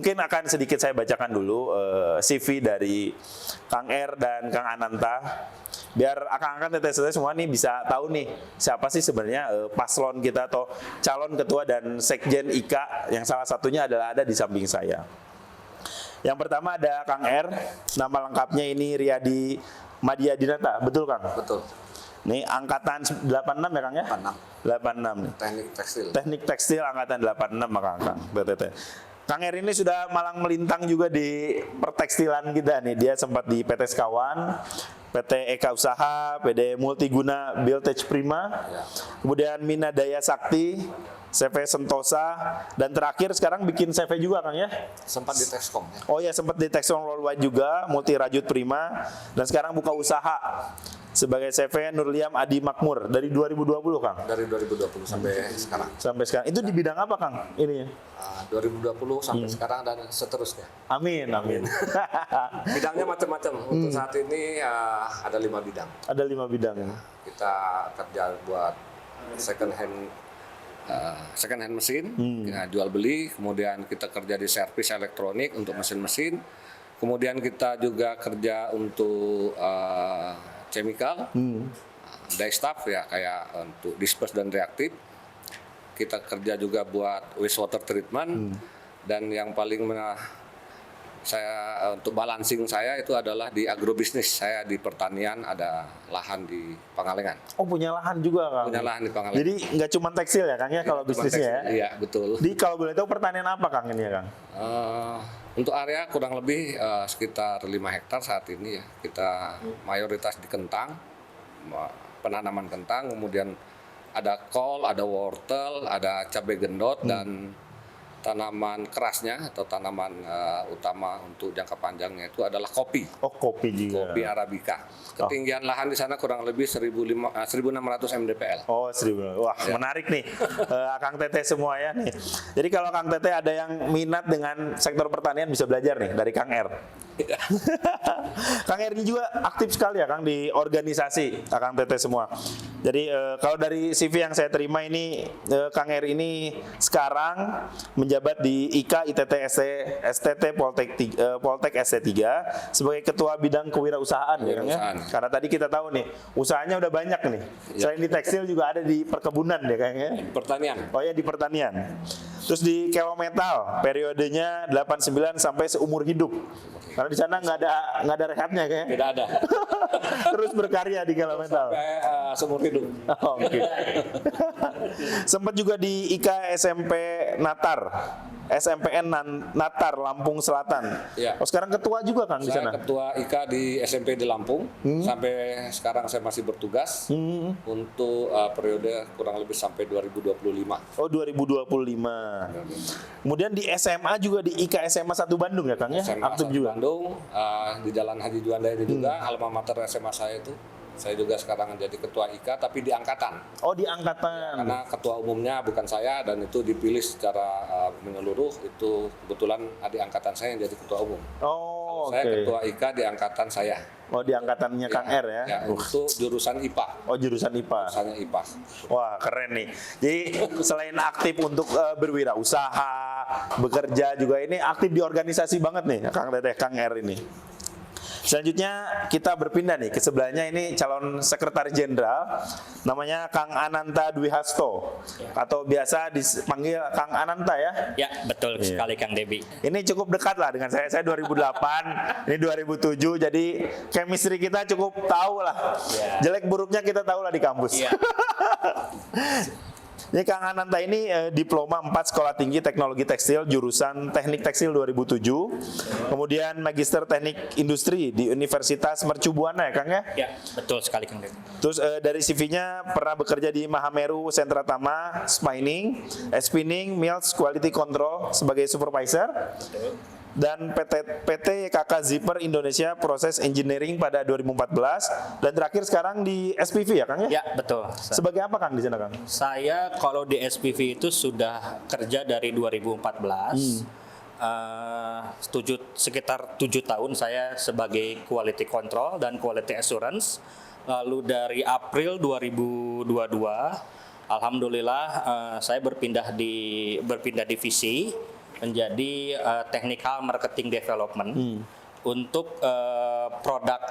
mungkin akan sedikit saya bacakan dulu CV dari Kang R dan Kang Ananta. Biar akang-akang teteh-teteh semua nih bisa tahu nih siapa sih sebenarnya paslon kita atau calon ketua dan sekjen IKA yang salah satunya adalah ada di samping saya. Yang pertama ada Kang R, nama lengkapnya ini Riyadi Madya Dinata, betul Kang? Betul. Nih angkatan 86 ya Kang ya? 86 nih. Teknik tekstil. Teknik tekstil angkatan 86 Kang. Teteh. Kang R ini sudah malang melintang juga di pertekstilan kita nih. Dia sempat di PT Sekawan, PT Eka Usaha, PD Multiguna Biotech Prima, Ya. kemudian Mina Daya Sakti, CV Sentosa, dan terakhir sekarang bikin CV juga Kang ya? Sempat di Texcom ya. Oh ya, sempat di Texon Worldwide juga, Multi Rajut Prima, dan sekarang buka usaha sebagai CV Nurliam Adi Makmur dari 2020 Kang? Dari 2020 sampai sekarang. Sampai sekarang. Itu di bidang apa Kang ini? 2020 sampai sekarang dan seterusnya. Amin, amin. Bidangnya macam-macam. Untuk saat ini ada 5 bidang. Ada 5 bidang. Kita kerja buat second hand mesin, kita jual beli. Kemudian kita kerja di servis elektronik untuk mesin-mesin. Kemudian kita juga kerja untuk chemical, dye stuff ya, kayak untuk disperse dan reaktif. Kita kerja juga buat wastewater treatment, dan yang paling saya untuk balancing saya itu adalah di agrobisnis. Saya di pertanian, ada lahan di Pangalengan. Oh, punya lahan juga Kang? Punya lahan di Pangalengan. Jadi nggak cuma tekstil ya Kang ya kalau bisnisnya ya? Iya, betul. Di kalau boleh tahu pertanian apa Kang ini ya Kang? Untuk area kurang lebih sekitar 5 hektar saat ini ya. Kita mayoritas di kentang, penanaman kentang, kemudian ada kol, ada wortel, ada cabai gendot, dan tanaman kerasnya atau tanaman utama untuk jangka panjangnya itu adalah kopi. Oh, kopi juga. Kopi Arabica. Ketinggian lahan di sana kurang lebih 1.600 mdpl. Oh, 1000. Wah, Ya. menarik nih. Kang Teteh semua ya nih. Jadi kalau Kang Teteh ada yang minat dengan sektor pertanian bisa belajar nih dari Kang R. Kang R ini juga aktif sekali ya Kang di organisasi Kang Teteh semua. Jadi kalau dari CV yang saya terima ini Kang R ini sekarang menjabat di IKA ITT STT Poltek ST3 sebagai ketua bidang kewirausahaan ya Kang ya. Karena tadi kita tahu nih usahanya udah banyak nih. Selain di tekstil juga ada di perkebunan ya Kang ya. Pertanian. Oh ya, di pertanian. Terus di Kelometal periodenya 89 sampai seumur hidup. Karena di sana nggak ada rehatnya kayaknya. Tidak ada. Terus berkarya di Kelometal. Sampai seumur hidup. Oh, oke. Sempat juga di IKA SMP Natar. SMPN Natar Lampung Selatan. Ya. Oh, sekarang ketua juga Kang di Saya sana. ketua IKA di SMP di Lampung. Sampai sekarang saya masih bertugas untuk periode kurang lebih sampai 2025. Oh, 2025. Kemudian di SMA juga di IKA SMA 1 Bandung ya Kang ya? SMA Aktif 1 juga. Bandung, di Jalan Haji Juanda ini juga, alma mater SMA saya itu. Saya juga sekarang jadi ketua IKA tapi di angkatan. Oh, di angkatan. Karena ketua umumnya bukan saya dan itu dipilih secara menyeluruh, itu kebetulan di angkatan saya yang jadi ketua umum. Oh, oke. Saya ketua IKA di angkatan saya. Oh, di angkatannya Kang R ya? Ya, untuk jurusan IPA. Oh, jurusan IPA. Jurusannya IPA. Wah, keren nih. Jadi selain aktif untuk berwirausaha, bekerja juga ini aktif di organisasi banget nih Kang Teteh, Kang R ini. Selanjutnya kita berpindah nih ke sebelahnya, ini calon sekretaris jenderal namanya Kang Ananta Dwi Hasto atau biasa dipanggil Kang Ananta ya. Ya, betul sekali Kang Debi. Ini cukup dekat lah dengan saya. Saya 2008, ini 2007. Jadi chemistry kita cukup tahu lah. Jelek buruknya kita tahu lah di kampus. Iya. Ini Kang Ananta ini diploma 4 Sekolah Tinggi Teknologi Tekstil jurusan Teknik Tekstil 2007. Kemudian Magister Teknik Industri di Universitas Mercu Buana ya Kang ya? Ya, betul sekali Kang Debi. Terus dari CV-nya pernah bekerja di Mahameru Sentra Tama, Spinning, Mills Quality Control sebagai supervisor. Dan PT YKK Zipper Indonesia Proses Engineering pada 2014, dan terakhir sekarang di SPV ya Kang ya? Ya, betul. Sebagai apa Kang di sana Kang? Saya kalau di SPV itu sudah kerja dari 2014. Sekitar 7 tahun saya sebagai quality control dan quality assurance. Lalu dari April 2022, alhamdulillah saya berpindah divisi menjadi technical marketing development untuk produk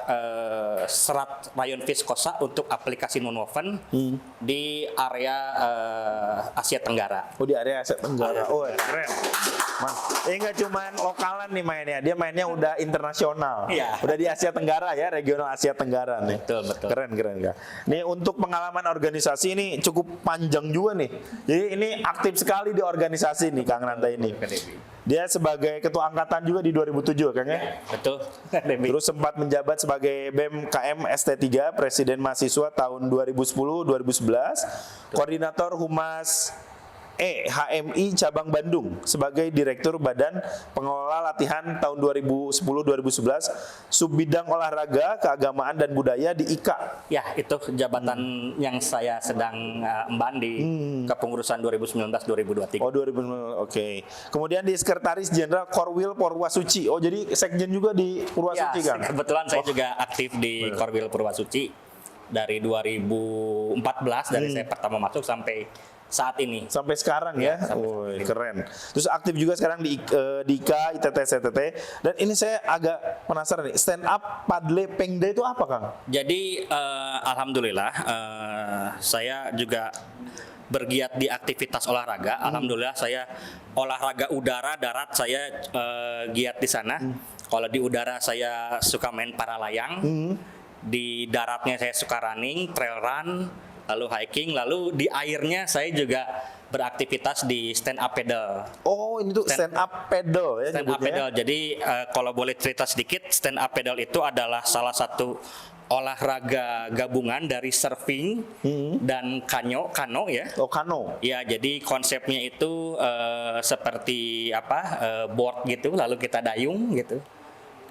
serat rayon viskosa untuk aplikasi nonwoven di area Asia Tenggara. Oh, di area Asia Tenggara. Oh, keren. Mas, ini nggak cuman lokalan nih mainnya, dia mainnya udah internasional. Iya. Udah di Asia Tenggara ya, regional Asia Tenggara nih. Betul, betul. Keren, keren, Kang. Nih untuk pengalaman organisasi ini cukup panjang juga nih. Jadi ini aktif sekali di organisasi nih Kang Nanta ini. Dia sebagai ketua angkatan juga di 2007 Kang ya? Betul. Terus sempat menjabat sebagai BEM KM ST3, Presiden Mahasiswa tahun 2010-2011, Koordinator Humas HMI Cabang Bandung sebagai Direktur Badan Pengelola Latihan tahun 2010-2011, Subbidang Olahraga, Keagamaan dan Budaya di IKA. Ya, itu jabatan yang saya sedang emban di kepengurusan 2019-2023. Oh, 2000, oke. Kemudian di Sekretaris Jenderal Korwil Purwasuci. Oh, jadi sekjen juga di Purwasuci, Ya, Kang? kebetulan saya juga aktif di Korwil Purwasuci dari 2014 dari saya pertama masuk sampai saat ini. Sampai sekarang ya, sampai keren. Terus aktif juga sekarang di IKA, ITT, CTT. Dan ini saya agak penasaran nih, stand up padle pengda itu apa, Kang? Jadi alhamdulillah saya juga bergiat di aktivitas olahraga. Alhamdulillah saya olahraga udara, darat saya giat di sana. Kalau di udara saya suka main para layang. Di daratnya saya suka running, trail run, lalu hiking, lalu di airnya saya juga beraktivitas di stand up paddle. Oh, ini tuh stand up paddle ya Stand up nyebutnya. paddle. Jadi kalau boleh cerita sedikit, stand up paddle itu adalah salah satu olahraga gabungan dari surfing dan kano ya. Oh, kano. Ya, jadi konsepnya itu seperti board gitu, lalu kita dayung gitu.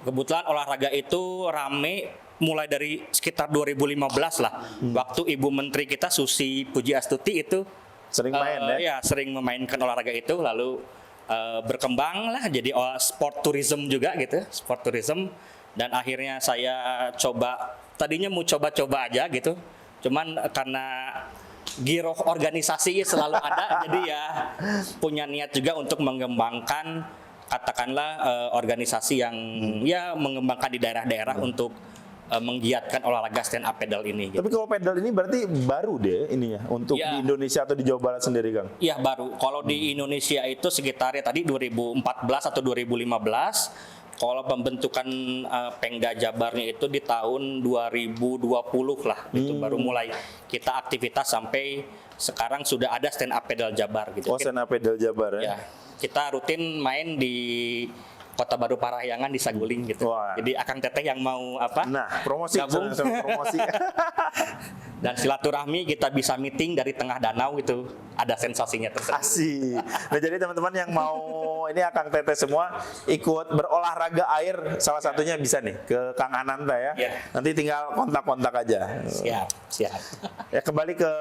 Kebetulan olahraga itu rame mulai dari sekitar 2015 lah. Waktu Ibu Menteri kita Susi Pujiastuti itu Sering main ya? Ya, sering memainkan olahraga itu, lalu berkembang lah jadi sport tourism juga gitu, sport tourism. Dan akhirnya saya coba, tadinya mau coba-coba aja gitu, cuman karena giroh organisasi selalu ada, jadi ya punya niat juga untuk mengembangkan katakanlah organisasi yang ya mengembangkan di daerah-daerah untuk menggiatkan olahraga stand up paddle ini. Gitu. Tapi kalau paddle ini berarti baru deh ini ya untuk Ya. di Indonesia atau di Jawa Barat sendiri, Kang? Iya, baru. Kalau di Indonesia itu sekitar ya tadi 2014 atau 2015. Kalau pembentukan Pengda Jabarnya itu di tahun 2020 lah. Itu baru mulai kita aktivitas sampai sekarang sudah ada stand up paddle Jabar gitu. Oh, stand up paddle Jabar ya? Ya, kita rutin main di Kota Baru Parahyangan di Saguling gitu. Wah. Jadi Akang Teteh yang mau Nah, promosi, gabung promosi. dan silaturahmi kita bisa meeting dari tengah danau itu ada sensasinya tersendiri. Asik. Nah, jadi teman-teman yang mau ini Akang Teteh semua ikut berolahraga air, salah satunya bisa nih ke Kang Ananta ya. Ya. Nanti tinggal kontak-kontak aja. Siap. Ya, kembali ke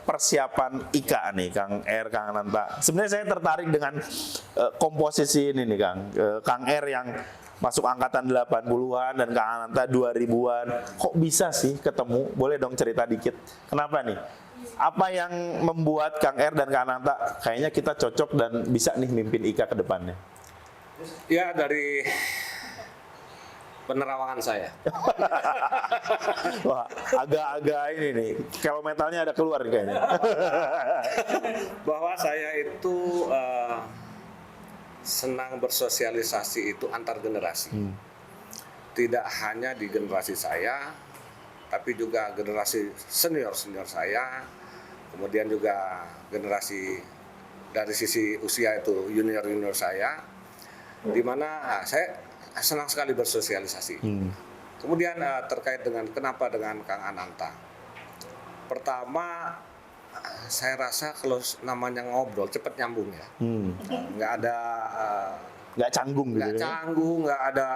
persiapan IKA nih, Kang R, Kang Ananta. Sebenarnya saya tertarik dengan komposisi ini nih, Kang R yang masuk angkatan 80-an dan Kang Ananta 2000-an. Kok bisa sih ketemu? Boleh dong cerita dikit. Kenapa nih? Apa yang membuat Kang R dan Kang Ananta kayaknya kita cocok dan bisa nih mimpin IKA ke depannya? Ya, dari penerawangan saya. Wah, agak-agak ini nih. Kalau metalnya ada keluar kayaknya. Bahwa saya itu senang bersosialisasi itu antar generasi. Tidak hanya di generasi saya, tapi juga generasi senior-senior saya, kemudian juga generasi dari sisi usia itu junior-junior saya, di mana saya senang sekali bersosialisasi. Kemudian terkait dengan kenapa dengan Kang Ananta. Pertama, saya rasa kalau namanya ngobrol cepat nyambung ya. Nggak ada Nggak canggung gitu. nggak canggung, nggak ada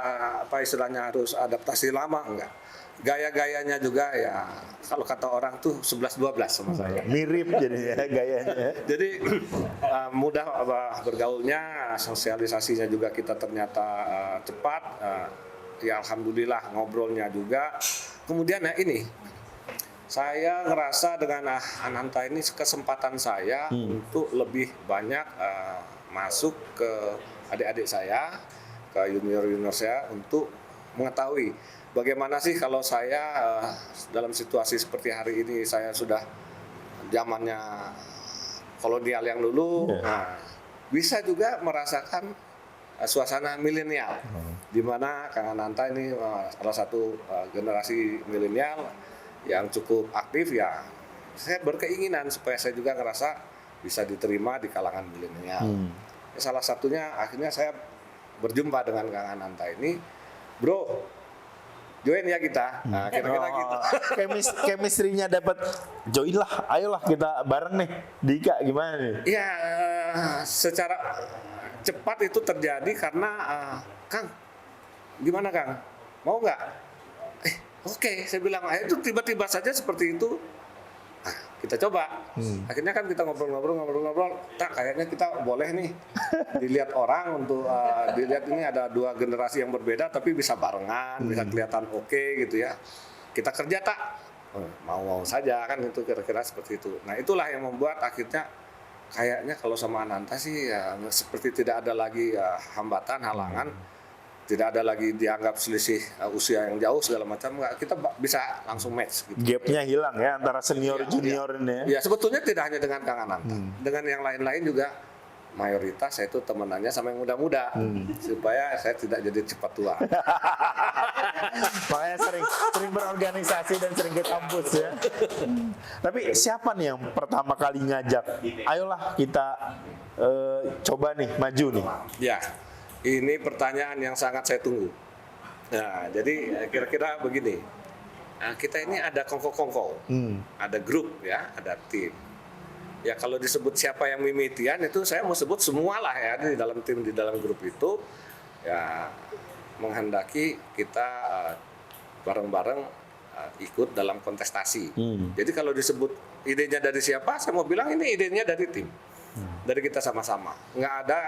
apa istilahnya harus adaptasi lama, enggak. Gaya-gayanya juga ya kalau kata orang tuh 11-12 sama saya. Mirip jadinya gayanya. Jadi mudah bergaulnya, sosialisasinya juga kita ternyata cepat. Ya alhamdulillah ngobrolnya juga. Kemudian ya ini, saya ngerasa dengan Ananta ini kesempatan saya untuk lebih banyak masuk ke adik-adik saya, ke junior-junior saya untuk mengetahui bagaimana sih kalau saya dalam situasi seperti hari ini, saya sudah zamannya kolonial yang dulu, nah, bisa juga merasakan suasana milenial, di mana Kang Ananta ini salah satu generasi milenial yang cukup aktif ya. Saya berkeinginan supaya saya juga ngerasa bisa diterima di kalangan milenial. Salah satunya akhirnya saya berjumpa dengan Kang Ananta ini, bro, join ya kita. Nah, kira-kira gitu. Chemistry-nya dapat, join lah, ayolah kita bareng nih di IKA, gimana nih? Ya, secara cepat itu terjadi karena Kang, gimana Kang? Mau nggak? Oke, saya bilang, itu tiba-tiba saja seperti itu. Nah, kita coba. Akhirnya kan kita ngobrol-ngobrol. Tak, kayaknya kita boleh nih dilihat orang untuk dilihat ini ada dua generasi yang berbeda tapi bisa barengan, bisa kelihatan oke gitu ya. Kita kerja tak? Mau-mau saja kan, itu kira-kira seperti itu. Nah, itulah yang membuat akhirnya kayaknya kalau sama Ananta sih ya seperti tidak ada lagi hambatan, halangan, tidak ada lagi dianggap selisih usia yang jauh segala macam, kita bisa langsung match gitu. Gapnya hilang ya antara senior junior ini ya. Ya sebetulnya tidak hanya dengan Kang Ananta, dengan yang lain-lain juga mayoritas saya itu temenannya sama yang muda-muda, supaya saya tidak jadi cepat tua. Makanya sering berorganisasi dan sering ke kampus ya. Tapi siapa nih yang pertama kali ngajak? Ayolah kita coba nih maju nih. Ya, ini pertanyaan yang sangat saya tunggu. Nah, jadi kira-kira begini. Nah, kita ini ada kongko-kongko, ada grup ya, ada tim. Ya kalau disebut siapa yang mimitian itu saya mau sebut semualah ya di dalam tim, di dalam grup itu ya menghendaki kita bareng-bareng ikut dalam kontestasi. Jadi kalau disebut idenya dari siapa, saya mau bilang ini idenya dari tim, dari kita sama-sama. Nggak ada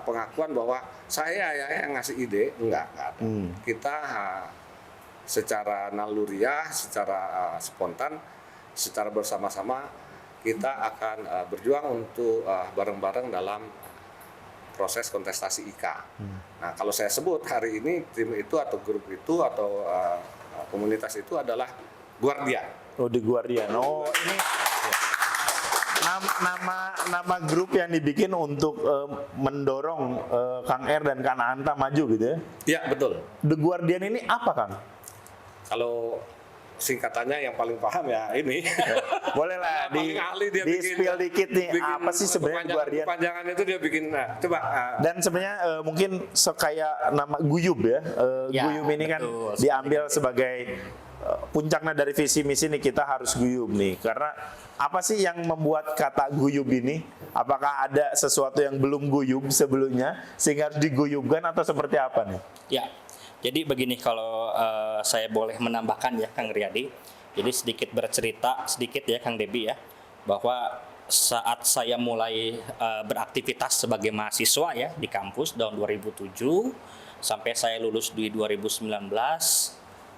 pengakuan bahwa saya ya yang ngasih ide, nggak ada. Kita secara naluriah, secara spontan, secara bersama-sama kita akan berjuang untuk bareng-bareng dalam proses kontestasi IKA. Nah, kalau saya sebut hari ini tim itu atau grup itu atau komunitas itu adalah Guardian. Oh, The Guardian. Oh, ini nama grup yang dibikin untuk mendorong Kang R dan Kang Anta maju gitu ya? Iya, betul. The Guardian ini apa, Kang? Kalau singkatannya yang paling paham ya ini. Boleh lah di spill dikit nih, apa sih sebenarnya Guardian? Panjangan itu dia bikin, coba. Dan sebenarnya mungkin kayak nama Guyub ya. Guyub ini kan diambil sebagai puncaknya dari visi misi nih, kita harus guyub nih. Karena apa sih yang membuat kata guyub ini? Apakah ada sesuatu yang belum guyub sebelumnya sehingga harus diguyubkan atau seperti apa nih? Ya. Jadi begini, kalau saya boleh menambahkan ya Kang Riyadi, jadi sedikit bercerita sedikit ya Kang Debi ya, bahwa saat saya mulai beraktivitas sebagai mahasiswa ya di kampus tahun 2007 sampai saya lulus di 2019,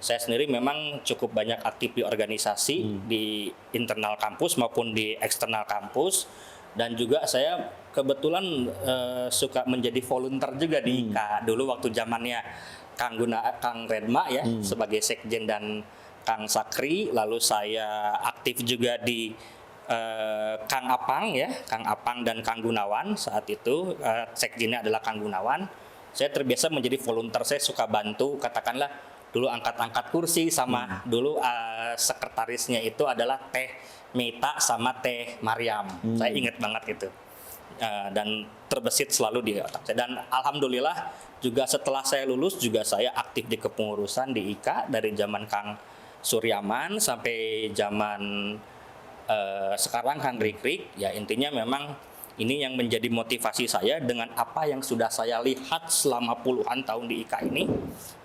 saya sendiri memang cukup banyak aktif di organisasi di internal kampus maupun di eksternal kampus, dan juga saya kebetulan suka menjadi volunteer juga di IKA dulu waktu zamannya Kang Redma ya sebagai sekjen dan Kang Sakri, lalu saya aktif juga di Kang Apang ya, Kang Apang dan Kang Gunawan saat itu sekjennya adalah Kang Gunawan. Saya terbiasa menjadi volunteer, saya suka bantu, katakanlah dulu angkat-angkat kursi sama dulu sekretarisnya itu adalah Teh Mita sama Teh Mariam. Saya ingat banget itu. Dan terbesit selalu di otak saya. Dan alhamdulillah juga setelah saya lulus juga saya aktif di kepengurusan di IKA dari zaman Kang Suryaman sampai zaman sekarang Kang Rikrik. Ya intinya memang ini yang menjadi motivasi saya dengan apa yang sudah saya lihat selama puluhan tahun di IKA ini.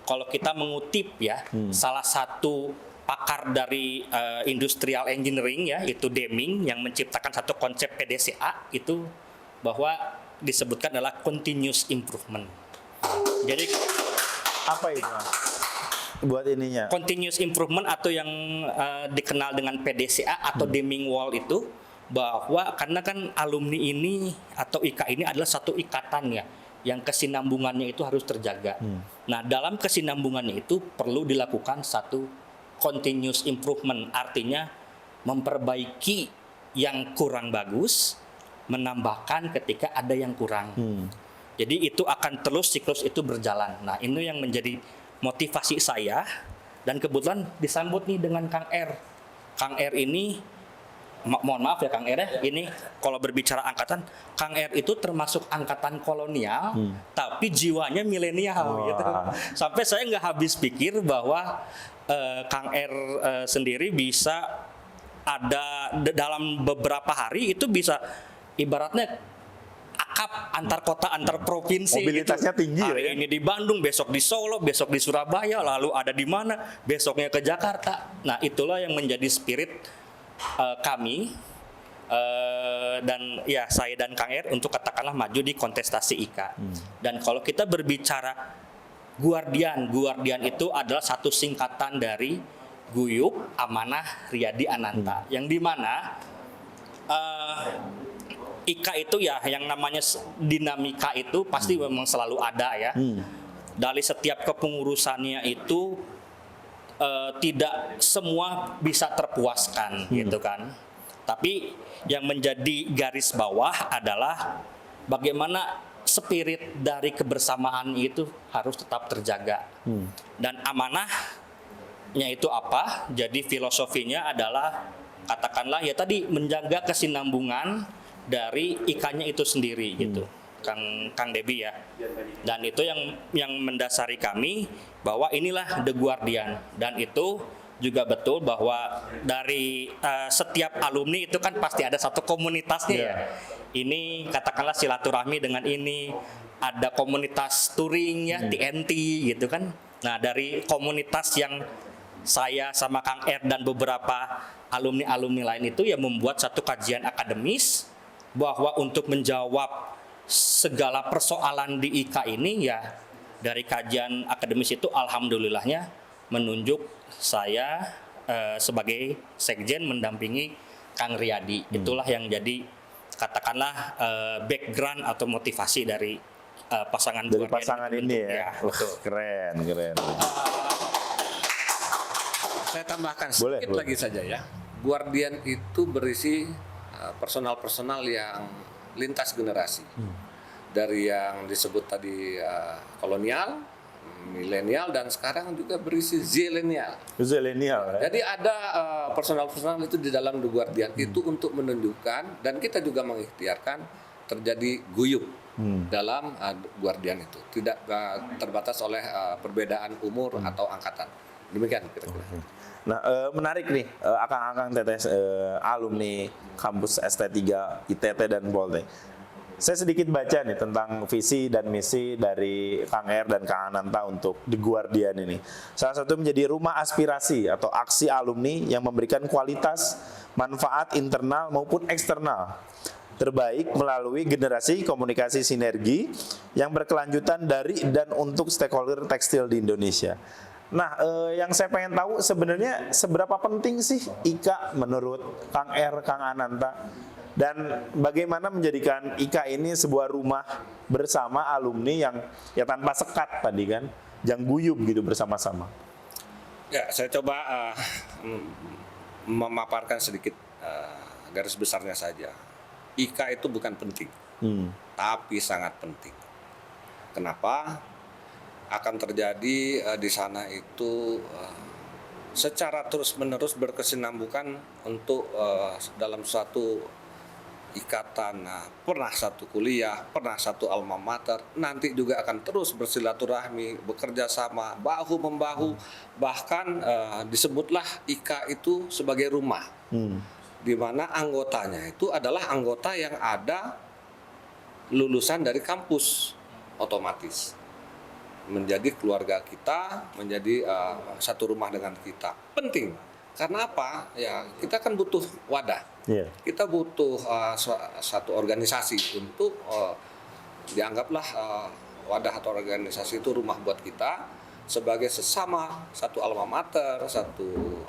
Kalau kita mengutip ya salah satu pakar dari industrial engineering ya, itu Deming yang menciptakan satu konsep PDCA itu, bahwa disebutkan adalah continuous improvement. Jadi apa itu buat ininya? Continuous improvement atau yang dikenal dengan PDCA atau Deming Wall itu bahwa karena kan alumni ini atau IKA ini adalah satu ikatan ya, yang kesinambungannya itu harus terjaga. Nah, dalam kesinambungannya itu perlu dilakukan satu continuous improvement, artinya memperbaiki yang kurang bagus, menambahkan ketika ada yang kurang. Jadi itu akan terus siklus itu berjalan. Nah, ini yang menjadi motivasi saya, dan kebetulan disambut nih dengan Kang R. Kang R ini, mohon maaf ya Kang R ya, ini kalau berbicara angkatan, Kang R itu termasuk angkatan kolonial, tapi jiwanya milenial gitu. Sampai saya nggak habis pikir bahwa Kang R sendiri bisa ada dalam beberapa hari itu bisa ibaratnya akap antar kota, antar provinsi. Mobilitasnya gitu. tinggi Hari ya. ini di Bandung, besok di Solo, besok di Surabaya, lalu ada di mana, besoknya ke Jakarta. Nah, itulah yang menjadi spirit kami dan ya saya dan Kang R untuk katakanlah maju di kontestasi IKA. Dan kalau kita berbicara Guardian itu adalah satu singkatan dari Guyup, Amanah, Riyadi, Ananta, yang dimana IKA itu ya yang namanya dinamika itu pasti memang selalu ada ya. Dari setiap kepengurusannya itu tidak semua bisa terpuaskan gitu kan. Tapi yang menjadi garis bawah adalah bagaimana spirit dari kebersamaan itu harus tetap terjaga. Dan amanahnya itu apa? Jadi filosofinya adalah katakanlah ya tadi menjaga kesinambungan dari ikannya itu sendiri gitu, Kang Debi ya. Dan itu yang mendasari kami bahwa inilah The Guardian, dan itu juga betul bahwa dari setiap alumni itu kan pasti ada satu komunitasnya ya. Ini katakanlah silaturahmi dengan ini, ada komunitas touring ya, TNT gitu kan. Nah, dari komunitas yang saya sama Kang R dan beberapa alumni-alumni lain itu ya membuat satu kajian akademis bahwa untuk menjawab segala persoalan di IKA ini ya dari kajian akademis itu alhamdulillahnya menunjuk saya sebagai sekjen mendampingi Kang Riyadi. Itulah yang jadi katakanlah background atau motivasi dari pasangan Dari pasangan ini ya. Betul. Keren. Saya tambahkan Boleh. sedikit lagi saja ya. Guardian itu berisi personal-personal yang lintas generasi. Dari yang disebut tadi kolonial, milenial, dan sekarang juga berisi zilenial. Zilenial ya. Jadi ada personal-personal itu di dalam The Guardian itu untuk menunjukkan, dan kita juga mengikhtiarkan terjadi guyup dalam Guardian itu. Tidak terbatas oleh perbedaan umur atau angkatan. Demikian kira-kira. Nah, menarik nih, akang-akang tetes alumni kampus ST3, ITT dan Poltek. Saya sedikit baca nih tentang visi dan misi dari Kang R dan Kang Ananta untuk The Guardian ini. Salah satu menjadi rumah aspirasi atau aksi alumni yang memberikan kualitas, manfaat internal maupun eksternal terbaik melalui generasi komunikasi sinergi yang berkelanjutan dari dan untuk stakeholder tekstil di Indonesia. Nah, yang saya pengen tahu sebenarnya seberapa penting sih IKA menurut Kang R, Kang Ananta, dan bagaimana menjadikan IKA ini sebuah rumah bersama alumni yang ya tanpa sekat tadi kan, yang guyup gitu bersama-sama. Ya, saya coba memaparkan sedikit garis besarnya saja. IKA itu bukan penting, tapi sangat penting. Kenapa? Akan terjadi di sana itu secara terus-menerus berkesinambungan untuk dalam suatu ikatan. Pernah satu kuliah, pernah satu alma mater, nanti juga akan terus bersilaturahmi, bekerja sama, bahu-membahu, bahkan disebutlah IKA itu sebagai rumah, di mana anggotanya itu adalah anggota yang ada lulusan dari kampus otomatis. Menjadi keluarga kita, menjadi satu rumah dengan kita. Penting, karena apa? Ya, kita kan butuh wadah. Kita butuh satu organisasi untuk dianggaplah wadah atau organisasi itu rumah buat kita, sebagai sesama satu alma mater, satu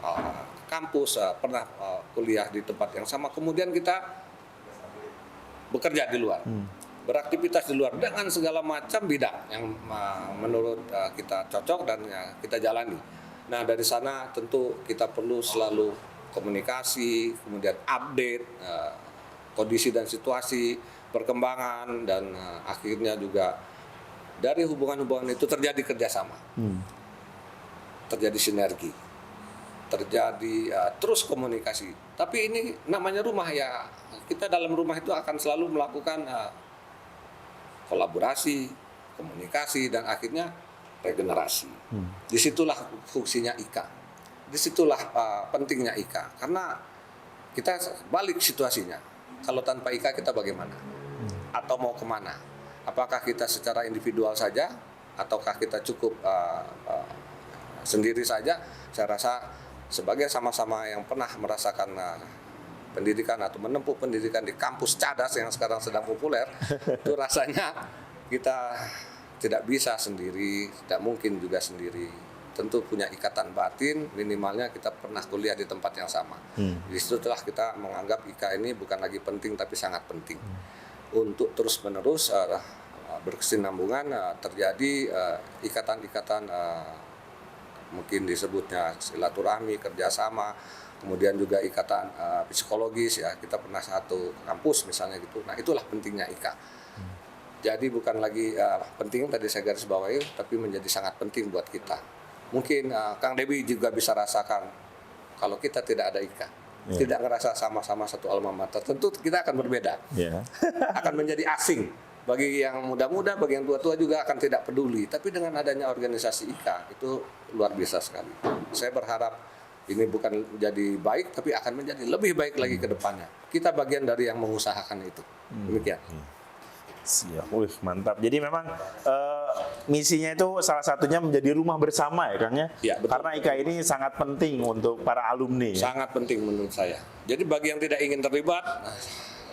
kampus, pernah kuliah di tempat yang sama, kemudian kita bekerja di luar, beraktivitas di luar dengan segala macam bidang yang menurut kita cocok dan kita jalani. Nah, dari sana tentu kita perlu selalu komunikasi, kemudian update kondisi dan situasi, perkembangan, dan akhirnya juga dari hubungan-hubungan itu terjadi kerjasama, terjadi sinergi, terjadi terus komunikasi. Tapi ini namanya rumah ya, kita dalam rumah itu akan selalu melakukan kolaborasi, komunikasi, dan akhirnya regenerasi. Disitulah fungsinya IKA, disitulah pentingnya IKA, karena kita balik situasinya. Kalau tanpa IKA kita bagaimana? Atau mau kemana? Apakah kita secara individual saja, ataukah kita cukup sendiri saja? Saya rasa sebagai sama-sama yang pernah merasakan pendidikan atau menempuh pendidikan di kampus cadas yang sekarang sedang populer, itu rasanya kita tidak bisa sendiri, tidak mungkin juga sendiri. Tentu punya ikatan batin, minimalnya kita pernah kuliah di tempat yang sama. Di situlah kita menganggap IKA ini bukan lagi penting, tapi sangat penting. Untuk terus-menerus berkesinambungan, terjadi ikatan-ikatan, mungkin disebutnya silaturahmi, kerjasama, kemudian juga ikatan psikologis, ya, kita pernah satu kampus misalnya gitu. Nah, itulah pentingnya IKA. Jadi bukan lagi penting, tadi saya garis bawahi, tapi menjadi sangat penting buat kita. Mungkin Kang Debi juga bisa rasakan kalau kita tidak ada IKA, tidak ngerasa sama-sama satu alma mater, tentu kita akan berbeda, akan menjadi asing. Bagi yang muda-muda, bagi yang tua-tua juga akan tidak peduli. Tapi dengan adanya organisasi IKA itu luar biasa sekali. Saya berharap ini bukan menjadi baik, tapi akan menjadi lebih baik lagi ke depannya. Kita bagian dari yang mengusahakan itu. Demikian. Siap, wih mantap. Jadi memang misinya itu salah satunya menjadi rumah bersama ya Kang ya? Ya, betul. Karena IKA ini sangat penting untuk para alumni. Sangat penting menurut saya. Jadi bagi yang tidak ingin terlibat,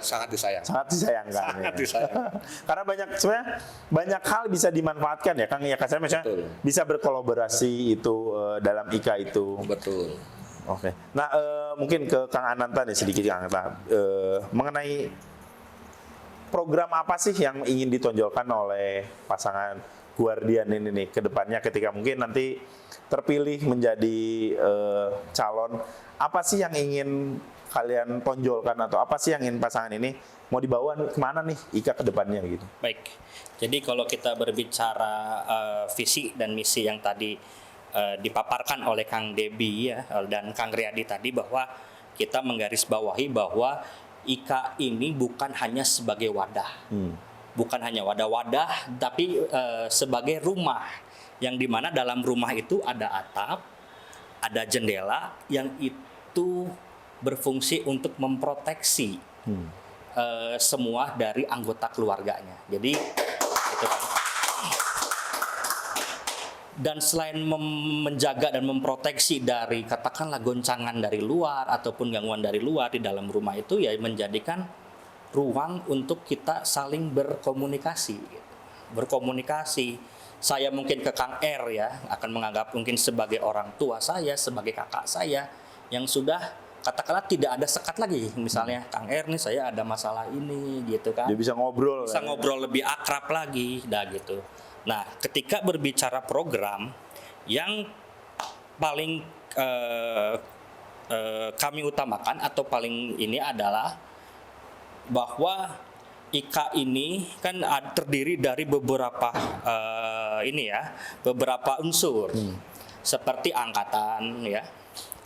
sangat disayangkan. Sangat disayangkan. Sangat ya. disayangkan. Karena sebenarnya banyak hal bisa dimanfaatkan ya Kang ya. Saya misalnya Betul. bisa berkolaborasi itu dalam IKA itu. Betul. Oke. Nah mungkin ke Kang Ananta nih sedikit Kang Ananta mengenai program apa sih yang ingin ditonjolkan oleh pasangan Guardian ini nih ke depannya ketika mungkin nanti terpilih menjadi calon, apa sih yang ingin kalian tonjolkan atau apa sih yang ingin pasangan ini mau dibawa kemana nih IKA ke depannya gitu? Baik, jadi kalau kita berbicara visi dan misi yang tadi dipaparkan oleh Kang Debi ya dan Kang Riyadi tadi, bahwa kita menggarisbawahi bahwa IKA ini bukan hanya sebagai wadah, bukan hanya wadah-wadah, tapi sebagai rumah, yang dimana dalam rumah itu ada atap, ada jendela yang itu berfungsi untuk memproteksi semua dari anggota keluarganya. Jadi itu kan. Dan selain menjaga dan memproteksi dari katakanlah goncangan dari luar ataupun gangguan dari luar, di dalam rumah itu ya menjadikan ruang untuk kita saling berkomunikasi. Berkomunikasi. Saya mungkin ke Kang R ya akan menganggap mungkin sebagai orang tua saya, sebagai kakak saya yang sudah katakanlah tidak ada sekat lagi. Misalnya Kang R nih, saya ada masalah ini gitu kan. Dia bisa ngobrol. Bisa ngobrol lebih akrab lagi dah gitu. Nah, ketika berbicara program yang paling kami utamakan atau paling ini adalah bahwa IKA ini kan terdiri dari beberapa beberapa unsur seperti angkatan ya.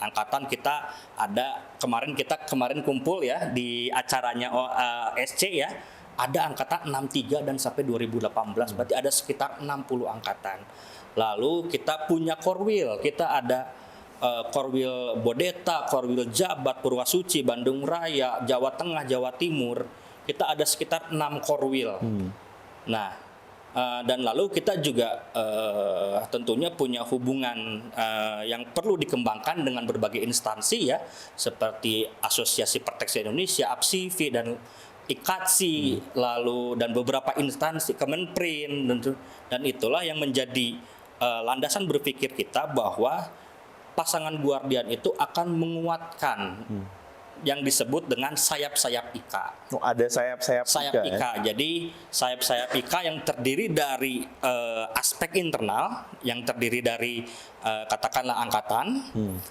Angkatan kita ada kemarin kumpul ya di acaranya SC ya. Ada angkatan 63 dan sampai 2018, berarti ada sekitar 60 angkatan. Lalu kita punya korwil, kita ada korwil Bodeta, korwil Jabat, Purwasuci, Bandung Raya, Jawa Tengah, Jawa Timur. Kita ada sekitar 6 korwil. Nah, dan lalu kita juga tentunya punya hubungan yang perlu dikembangkan dengan berbagai instansi ya, seperti Asosiasi Perteksi Indonesia, APSIVI, dan IKATSI, lalu dan beberapa instansi Kemenprin, dan itulah yang menjadi landasan berpikir kita bahwa pasangan guardian itu akan menguatkan yang disebut dengan sayap-sayap IKA. Oh, ada sayap-sayap Sayap IKA, IKA. Jadi sayap-sayap IKA yang terdiri dari aspek internal, yang terdiri dari katakanlah angkatan,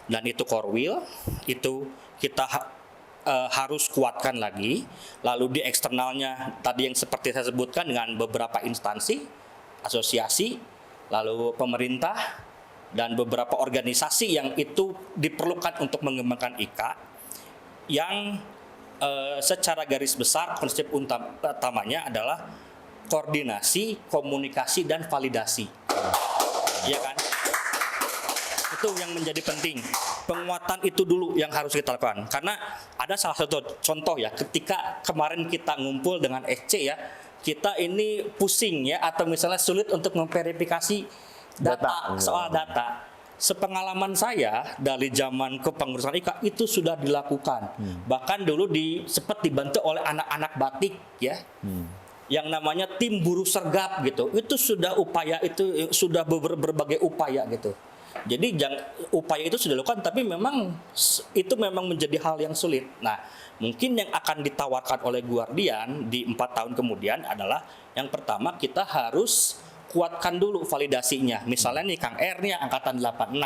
dan itu core wheel, itu kita harus kuatkan lagi. Lalu di eksternalnya tadi yang seperti saya sebutkan dengan beberapa instansi, asosiasi, lalu pemerintah, dan beberapa organisasi yang itu diperlukan untuk mengembangkan IKA, yang secara garis besar konsep utamanya adalah koordinasi, komunikasi, dan validasi. Iya kan? Itu yang menjadi penting. Penguatan itu dulu yang harus kita lakukan. Karena ada salah satu contoh ya, ketika kemarin kita ngumpul dengan SC ya, kita ini pusing ya, atau misalnya sulit untuk memverifikasi data. Soal data. Sepengalaman saya dari zaman kepengurusan IKA itu sudah dilakukan. Bahkan dulu sempat dibantu oleh anak-anak batik ya. Yang namanya tim buruh sergap gitu. Itu sudah berbagai upaya gitu. Jadi upaya itu sudah dilakukan, tapi memang itu memang menjadi hal yang sulit. Nah, mungkin yang akan ditawarkan oleh Guardian di 4 tahun kemudian adalah yang pertama kita harus kuatkan dulu validasinya. Misalnya nih Kang R nih angkatan 86.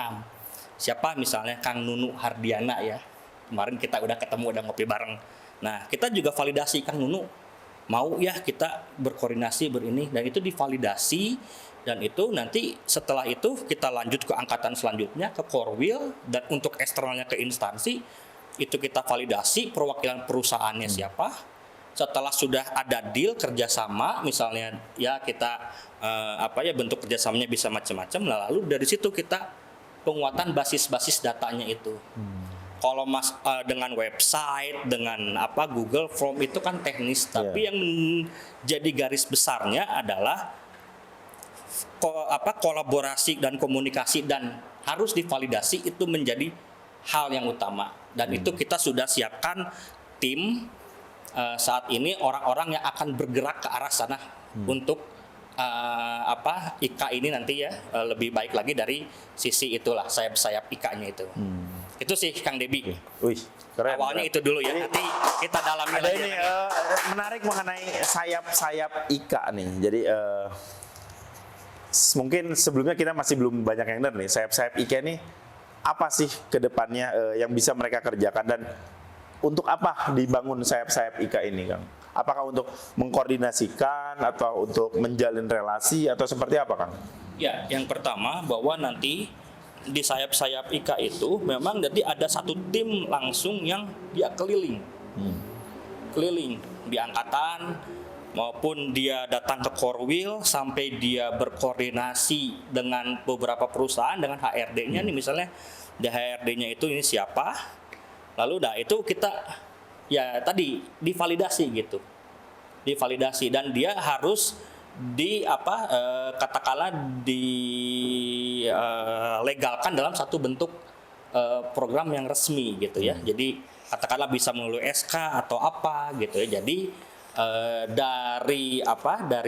Siapa misalnya Kang Nunu Hardiana ya. Kemarin kita udah ketemu, udah ngopi bareng. Nah, kita juga validasi Kang Nunu. Mau ya kita berkoordinasi berini, dan itu divalidasi, dan itu nanti setelah itu kita lanjut ke angkatan selanjutnya, ke core wheel, dan untuk eksternalnya ke instansi itu kita validasi perwakilan perusahaannya siapa. Setelah sudah ada deal kerjasama, misalnya ya kita bentuk kerjasamanya bisa macam-macam, lalu dari situ kita penguatan basis-basis datanya itu. Kalau dengan website, dengan Google Form itu kan teknis, tapi yang menjadi garis besarnya adalah kolaborasi dan komunikasi, dan harus divalidasi itu menjadi hal yang utama. Dan itu kita sudah siapkan tim saat ini, orang-orang yang akan bergerak ke arah sana untuk IKA ini nanti ya lebih baik lagi dari sisi itulah sayap-sayap IKA-nya itu. Itu sih Kang Debi. Wih, keren. Awalnya itu dulu ya, nanti kita dalami Ada lagi. ini menarik mengenai sayap-sayap IKA nih. Jadi mungkin sebelumnya kita masih belum banyak yang dengar nih, sayap-sayap IKA ini apa sih ke depannya yang bisa mereka kerjakan, dan untuk apa dibangun sayap-sayap IKA ini, Kang? Apakah untuk mengkoordinasikan atau untuk menjalin relasi atau seperti apa, Kang? Ya, yang pertama bahwa nanti di sayap-sayap IKA itu memang jadi ada satu tim langsung yang dia keliling. Keliling di angkatan, maupun dia datang ke core wheel, sampai dia berkoordinasi dengan beberapa perusahaan, dengan HRD-nya nih misalnya, di HRD-nya itu ini siapa, lalu itu kita ya tadi divalidasi gitu, divalidasi, dan dia harus katakanlah dilegalkan dalam satu bentuk program yang resmi gitu ya. Jadi katakanlah bisa melalui SK atau apa gitu ya. Jadi dari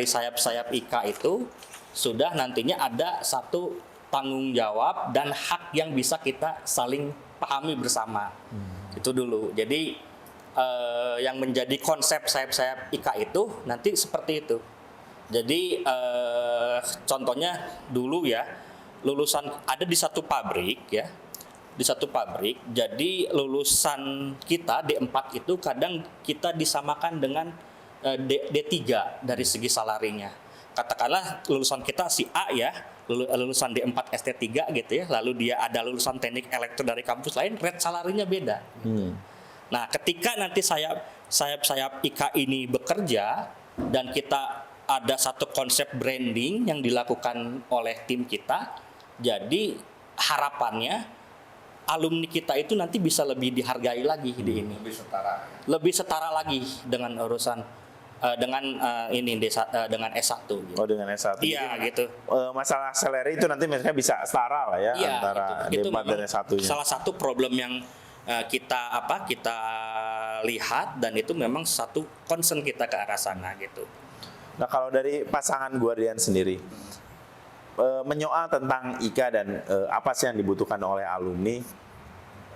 sayap-sayap IKA itu sudah nantinya ada satu tanggung jawab dan hak yang bisa kita saling pahami bersama. Itu dulu. Jadi yang menjadi konsep sayap-sayap IKA itu nanti seperti itu. Jadi contohnya dulu ya, lulusan ada di satu pabrik ya, di satu pabrik. Jadi lulusan kita D4 itu kadang kita disamakan dengan D3 dari segi salarinya. Katakanlah lulusan kita si A ya, lulusan D4 ST3 gitu ya, lalu dia ada lulusan teknik elektro dari kampus lain, rate salarinya beda. Nah, ketika nanti sayap-sayap IKA ini bekerja dan kita ada satu konsep branding yang dilakukan oleh tim kita, jadi harapannya alumni kita itu nanti bisa lebih dihargai lagi di ini. Lebih setara lagi dengan urusan dengan dengan S1 gitu. Oh, dengan S1. Iya gitu. Masalah salary itu nanti misalnya bisa setara lah ya, iya, antara itu D4 dan S1-nya. Salah satu problem yang kita lihat, dan itu memang satu concern kita ke arah sana gitu. Nah, kalau dari pasangan Guardian sendiri, menyoal tentang IKA dan apa sih yang dibutuhkan oleh alumni.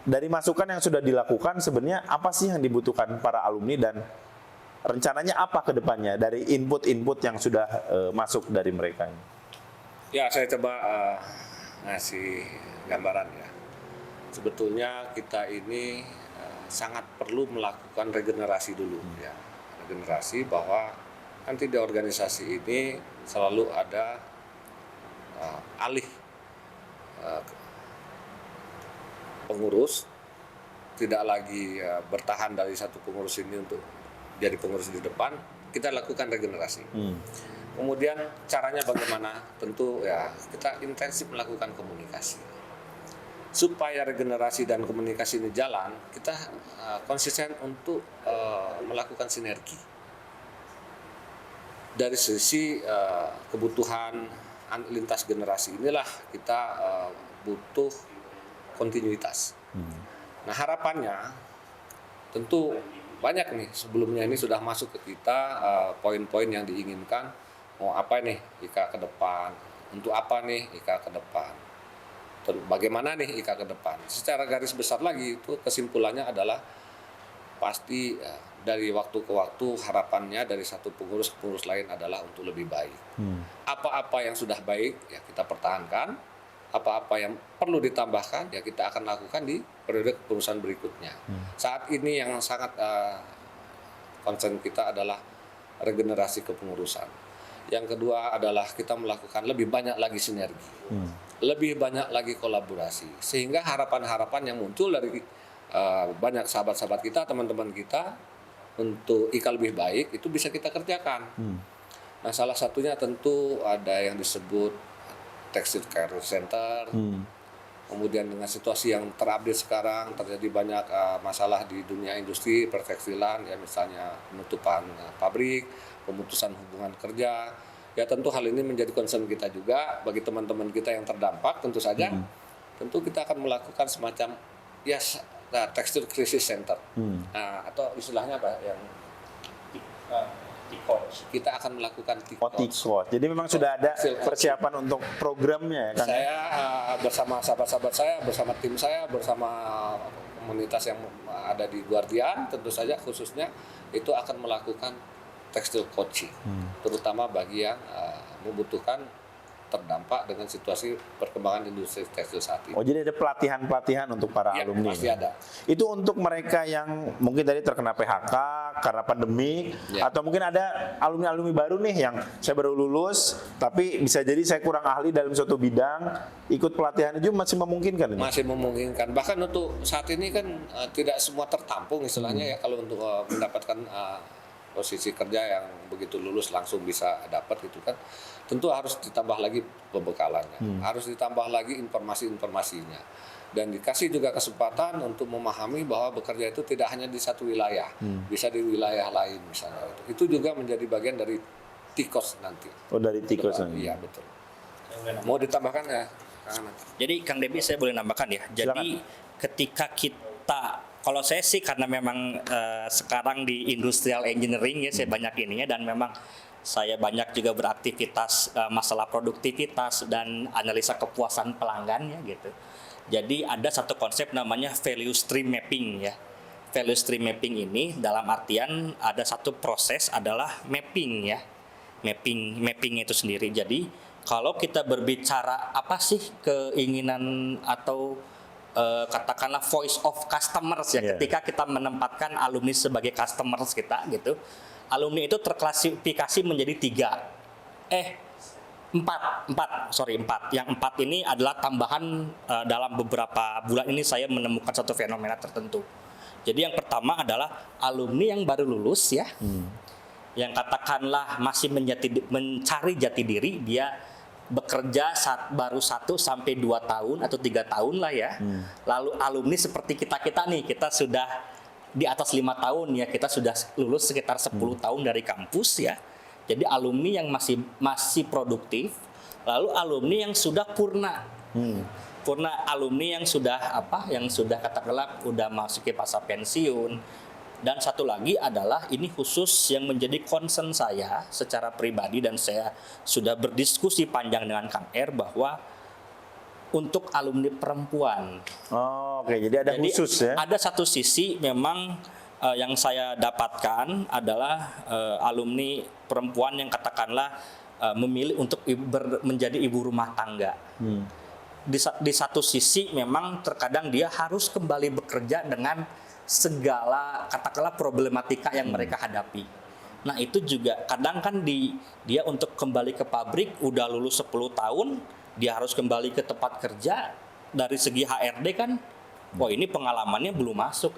Dari masukan yang sudah dilakukan, sebenarnya apa sih yang dibutuhkan para alumni dan rencananya apa ke depannya dari input-input yang sudah masuk dari mereka ini? Ya, saya coba ngasih gambaran ya. Sebetulnya kita ini sangat perlu melakukan regenerasi dulu ya. Regenerasi bahwa nanti di organisasi ini selalu ada alih pengurus, tidak lagi bertahan dari satu pengurus ini untuk jadi pengurus di depan, kita lakukan regenerasi. Kemudian caranya bagaimana? Tentu ya kita intensif melakukan komunikasi. Supaya regenerasi dan komunikasi ini jalan, kita konsisten untuk melakukan sinergi. Dari sisi kebutuhan lintas generasi inilah kita butuh kontinuitas. Nah, harapannya tentu banyak nih, sebelumnya ini sudah masuk ke kita poin-poin yang diinginkan. Mau apa nih IKA ke depan? Untuk apa nih IKA ke depan? Bagaimana nih IKA ke depan? Secara garis besar lagi itu kesimpulannya adalah pasti dari waktu ke waktu harapannya dari satu pengurus ke pengurus lain adalah untuk lebih baik. Apa-apa yang sudah baik ya kita pertahankan. Apa-apa yang perlu ditambahkan ya kita akan lakukan di periode kepengurusan berikutnya. Saat ini yang sangat concern kita adalah regenerasi kepengurusan. Yang kedua adalah kita melakukan lebih banyak lagi sinergi, lebih banyak lagi kolaborasi, sehingga harapan-harapan yang muncul dari banyak sahabat-sahabat kita, teman-teman kita untuk IKA lebih baik itu bisa kita kerjakan. Nah, salah satunya tentu ada yang disebut Textile Care Center. Kemudian dengan situasi yang terupdate sekarang terjadi banyak masalah di dunia industri pertekstilan ya, misalnya penutupan pabrik, pemutusan hubungan kerja. Ya tentu hal ini menjadi concern kita juga bagi teman-teman kita yang terdampak tentu saja. Tentu kita akan melakukan semacam ya Textile Crisis Center. Atau istilahnya apa yang kita akan melakukan TIKOS. Jadi memang sudah ada persiapan untuk programnya ya, Kang? Saya bersama sahabat-sahabat saya, bersama tim saya, bersama komunitas yang ada di Guardian, tentu saja khususnya itu akan melakukan tekstil coaching, terutama bagi yang membutuhkan terdampak dengan situasi perkembangan industri tekstil saat ini. Oh, jadi ada pelatihan-pelatihan untuk para Ya, alumni. pasti ada. Itu untuk mereka yang mungkin tadi terkena PHK karena pandemi, atau mungkin ada alumni-alumni baru nih yang saya baru lulus, tapi bisa jadi saya kurang ahli dalam suatu bidang, ikut pelatihan itu masih memungkinkan? Masih memungkinkan. Bahkan untuk saat ini kan tidak semua tertampung istilahnya ya, kalau untuk mendapatkan posisi kerja yang begitu lulus langsung bisa dapat gitu kan, tentu harus ditambah lagi pembekalannya, harus ditambah lagi informasi-informasinya, dan dikasih juga kesempatan untuk memahami bahwa bekerja itu tidak hanya di satu wilayah, bisa di wilayah lain misalnya. Itu juga menjadi bagian dari TIKOS nanti. Oh, dari TIKOS nanti. Iya betul. Mau ditambahkan ya? Jadi Kang Debi saya boleh nambahkan ya. Jadi ketika kita, kalau saya sih karena memang sekarang di industrial engineering ya, saya banyak ininya, dan memang saya banyak juga beraktivitas masalah produktivitas dan analisa kepuasan pelanggan ya gitu. Jadi ada satu konsep namanya value stream mapping ya. Value stream mapping ini dalam artian ada satu proses adalah mapping ya. Mapping itu sendiri. Jadi kalau kita berbicara apa sih keinginan atau katakanlah voice of customers ya, ketika kita menempatkan alumni sebagai customers kita gitu, alumni itu terklasifikasi menjadi empat. Yang empat ini adalah tambahan dalam beberapa bulan ini saya menemukan satu fenomena tertentu. Jadi yang pertama adalah alumni yang baru lulus ya, yang katakanlah masih mencari jati diri, dia bekerja baru 1 sampai 2 tahun atau 3 tahun lah ya. Lalu alumni seperti kita nih, kita sudah di atas 5 tahun ya, kita sudah lulus sekitar 10 tahun dari kampus ya. Jadi alumni yang masih produktif, lalu alumni yang sudah purna. Purna alumni yang sudah katakanlah udah masuk ke masa pensiun, Dan satu lagi adalah ini khusus yang menjadi concern saya secara pribadi dan saya sudah berdiskusi panjang dengan Kang R bahwa untuk alumni perempuan. Oh, oke, jadi ada khusus ya. Ada satu sisi memang yang saya dapatkan adalah alumni perempuan yang katakanlah memilih untuk menjadi ibu rumah tangga. Di satu sisi memang terkadang dia harus kembali bekerja dengan segala katakanlah problematika yang mereka hadapi. Nah itu juga kadang kan dia untuk kembali ke pabrik udah lulus 10 tahun, dia harus kembali ke tempat kerja. Dari segi HRD kan, wah ini pengalamannya belum masuk,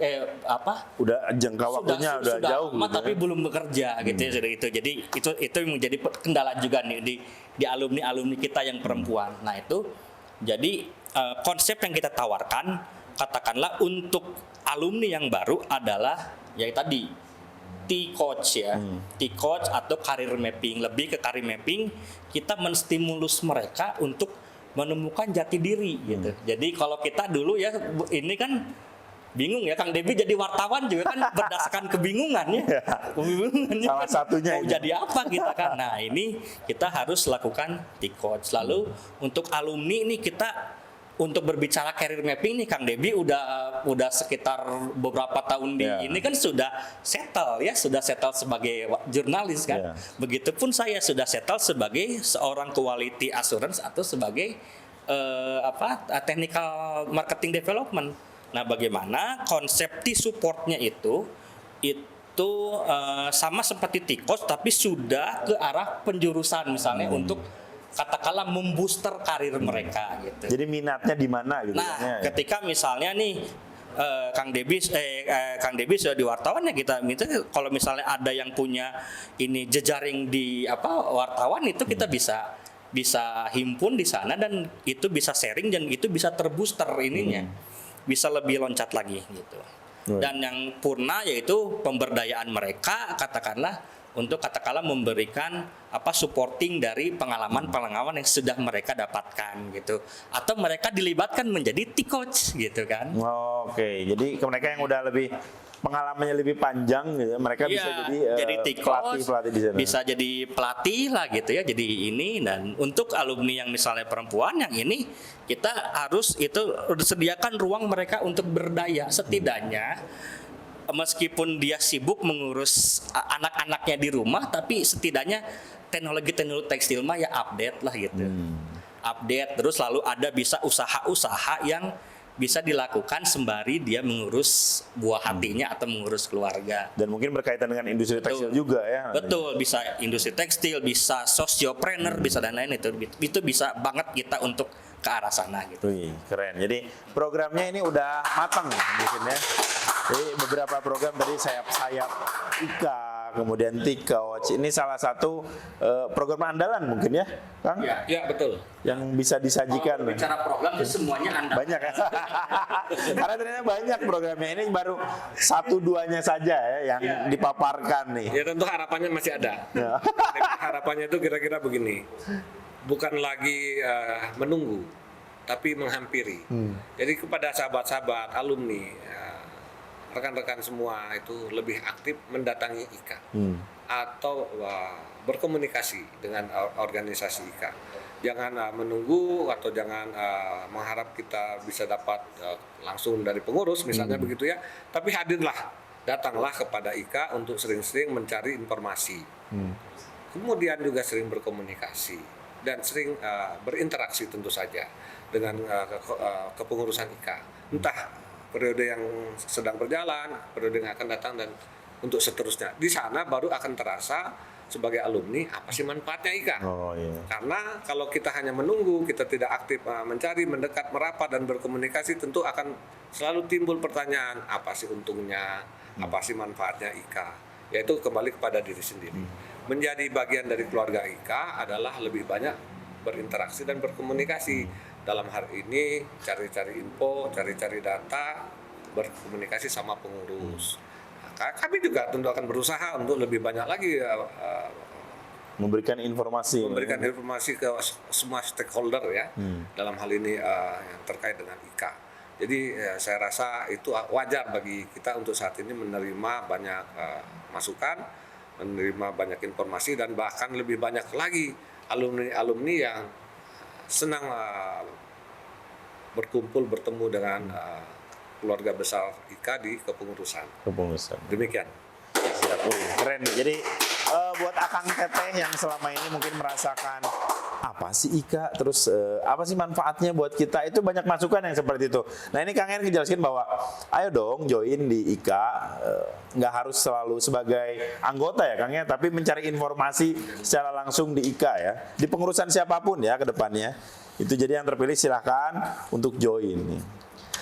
Udah jangka waktunya udah jauh gitu tapi ya. belum bekerja gitu ya. Jadi itu menjadi kendala juga nih di alumni kita yang perempuan. Nah itu jadi konsep yang kita tawarkan katakanlah untuk alumni yang baru adalah ya tadi T-coach ya, T-coach atau career mapping. Lebih ke career mapping, kita menstimulus mereka untuk menemukan jati diri gitu. Jadi kalau kita dulu ya ini kan bingung ya, Kang Debi jadi wartawan juga kan berdasarkan kebingungannya. Kebingungannya Salah satunya mau ini. jadi apa kita kan. Nah, ini kita harus lakukan T-coach. Lalu untuk alumni ini kita untuk berbicara career mapping nih Kang Debi udah sekitar beberapa tahun ini kan sudah settle sebagai jurnalis kan. Begitupun saya sudah settle sebagai seorang quality assurance atau sebagai technical marketing development. Nah, bagaimana konsep T-supportnya itu sama seperti T-coach tapi sudah ke arah penjurusan misalnya untuk katakanlah membooster karir mereka gitu. Jadi minatnya di mana gitu. Nah, ketika misalnya nih Kang Debi sudah di wartawan ya kita minta kalau misalnya ada yang punya ini jejaring di wartawan itu kita bisa himpun di sana dan itu bisa sharing dan itu bisa terbooster ininya. Bisa lebih loncat lagi gitu. Dan yang purna yaitu pemberdayaan mereka katakanlah untuk memberikan supporting dari pengalaman yang sudah mereka dapatkan gitu, atau mereka dilibatkan menjadi T-coach gitu kan. Oke, jadi ke mereka yang udah lebih pengalamannya lebih panjang gitu, mereka bisa jadi T-coach, pelatih di sana. bisa jadi pelatih lah gitu ya. Jadi ini, dan untuk alumni yang misalnya perempuan yang ini kita harus itu sediakan ruang mereka untuk berdaya setidaknya. Meskipun dia sibuk mengurus anak-anaknya di rumah, tapi setidaknya teknologi tekstil mah ya update lah gitu. Update terus lalu ada bisa usaha-usaha yang bisa dilakukan sembari dia mengurus buah hatinya atau mengurus keluarga. Dan mungkin berkaitan dengan industri tekstil juga ya. Betul, bisa industri tekstil, bisa sociopreneur, bisa dan lain itu bisa banget kita untuk ke arah sana gitu. Wih, keren. Jadi programnya ini udah matang mungkin ya. Jadi beberapa program tadi sayap-sayap IKA, kemudian T-coach. Ini salah satu program andalan mungkin ya, Kang? Ya, betul. Yang bisa disajikan. Kalau bicara program itu semuanya andalan. Banyak ya. Karena ternyata banyak programnya, ini baru 1-2-nya saja ya yang dipaparkan nih. Ya tentu harapannya masih ada. Harapannya itu kira-kira begini. Bukan lagi menunggu, tapi menghampiri. Jadi kepada sahabat-sahabat, alumni, rekan-rekan semua itu lebih aktif mendatangi IKA atau berkomunikasi dengan organisasi IKA. Jangan menunggu atau jangan mengharap kita bisa dapat langsung dari pengurus misalnya begitu ya. Tapi hadirlah, datanglah kepada IKA untuk sering-sering mencari informasi. Kemudian juga sering berkomunikasi dan sering berinteraksi tentu saja dengan kepengurusan IKA. Entah periode yang sedang berjalan, periode yang akan datang dan untuk seterusnya. Di sana baru akan terasa sebagai alumni apa sih manfaatnya IKA. Karena kalau kita hanya menunggu, kita tidak aktif mencari, mendekat, merapat dan berkomunikasi, tentu akan selalu timbul pertanyaan, apa sih untungnya, apa sih manfaatnya IKA. Yaitu kembali kepada diri sendiri. Menjadi bagian dari keluarga IKA adalah lebih banyak berinteraksi dan berkomunikasi. Dalam hal ini cari-cari info, cari-cari data, berkomunikasi sama pengurus. Kami juga tentu akan berusaha untuk lebih banyak lagi memberikan informasi ke semua stakeholder ya. Dalam hal ini yang terkait dengan IKA. Jadi saya rasa itu wajar bagi kita untuk saat ini menerima banyak masukan, menerima banyak informasi, dan bahkan lebih banyak lagi alumni-alumni yang senang berkumpul bertemu dengan keluarga besar IKA di kepengurusan. Demikian. Siap. Keren nih. Jadi buat Akang Teteh yang selama ini mungkin merasakan apa sih IKA, terus apa sih manfaatnya buat kita, itu banyak masukan yang seperti itu. Nah ini Kang Er ngejelasin bahwa ayo dong join di IKA, nggak harus selalu sebagai anggota ya Kang ya, tapi mencari informasi secara langsung di IKA ya, di pengurusan siapapun ya ke depannya. Itu jadi yang terpilih silahkan untuk join nih.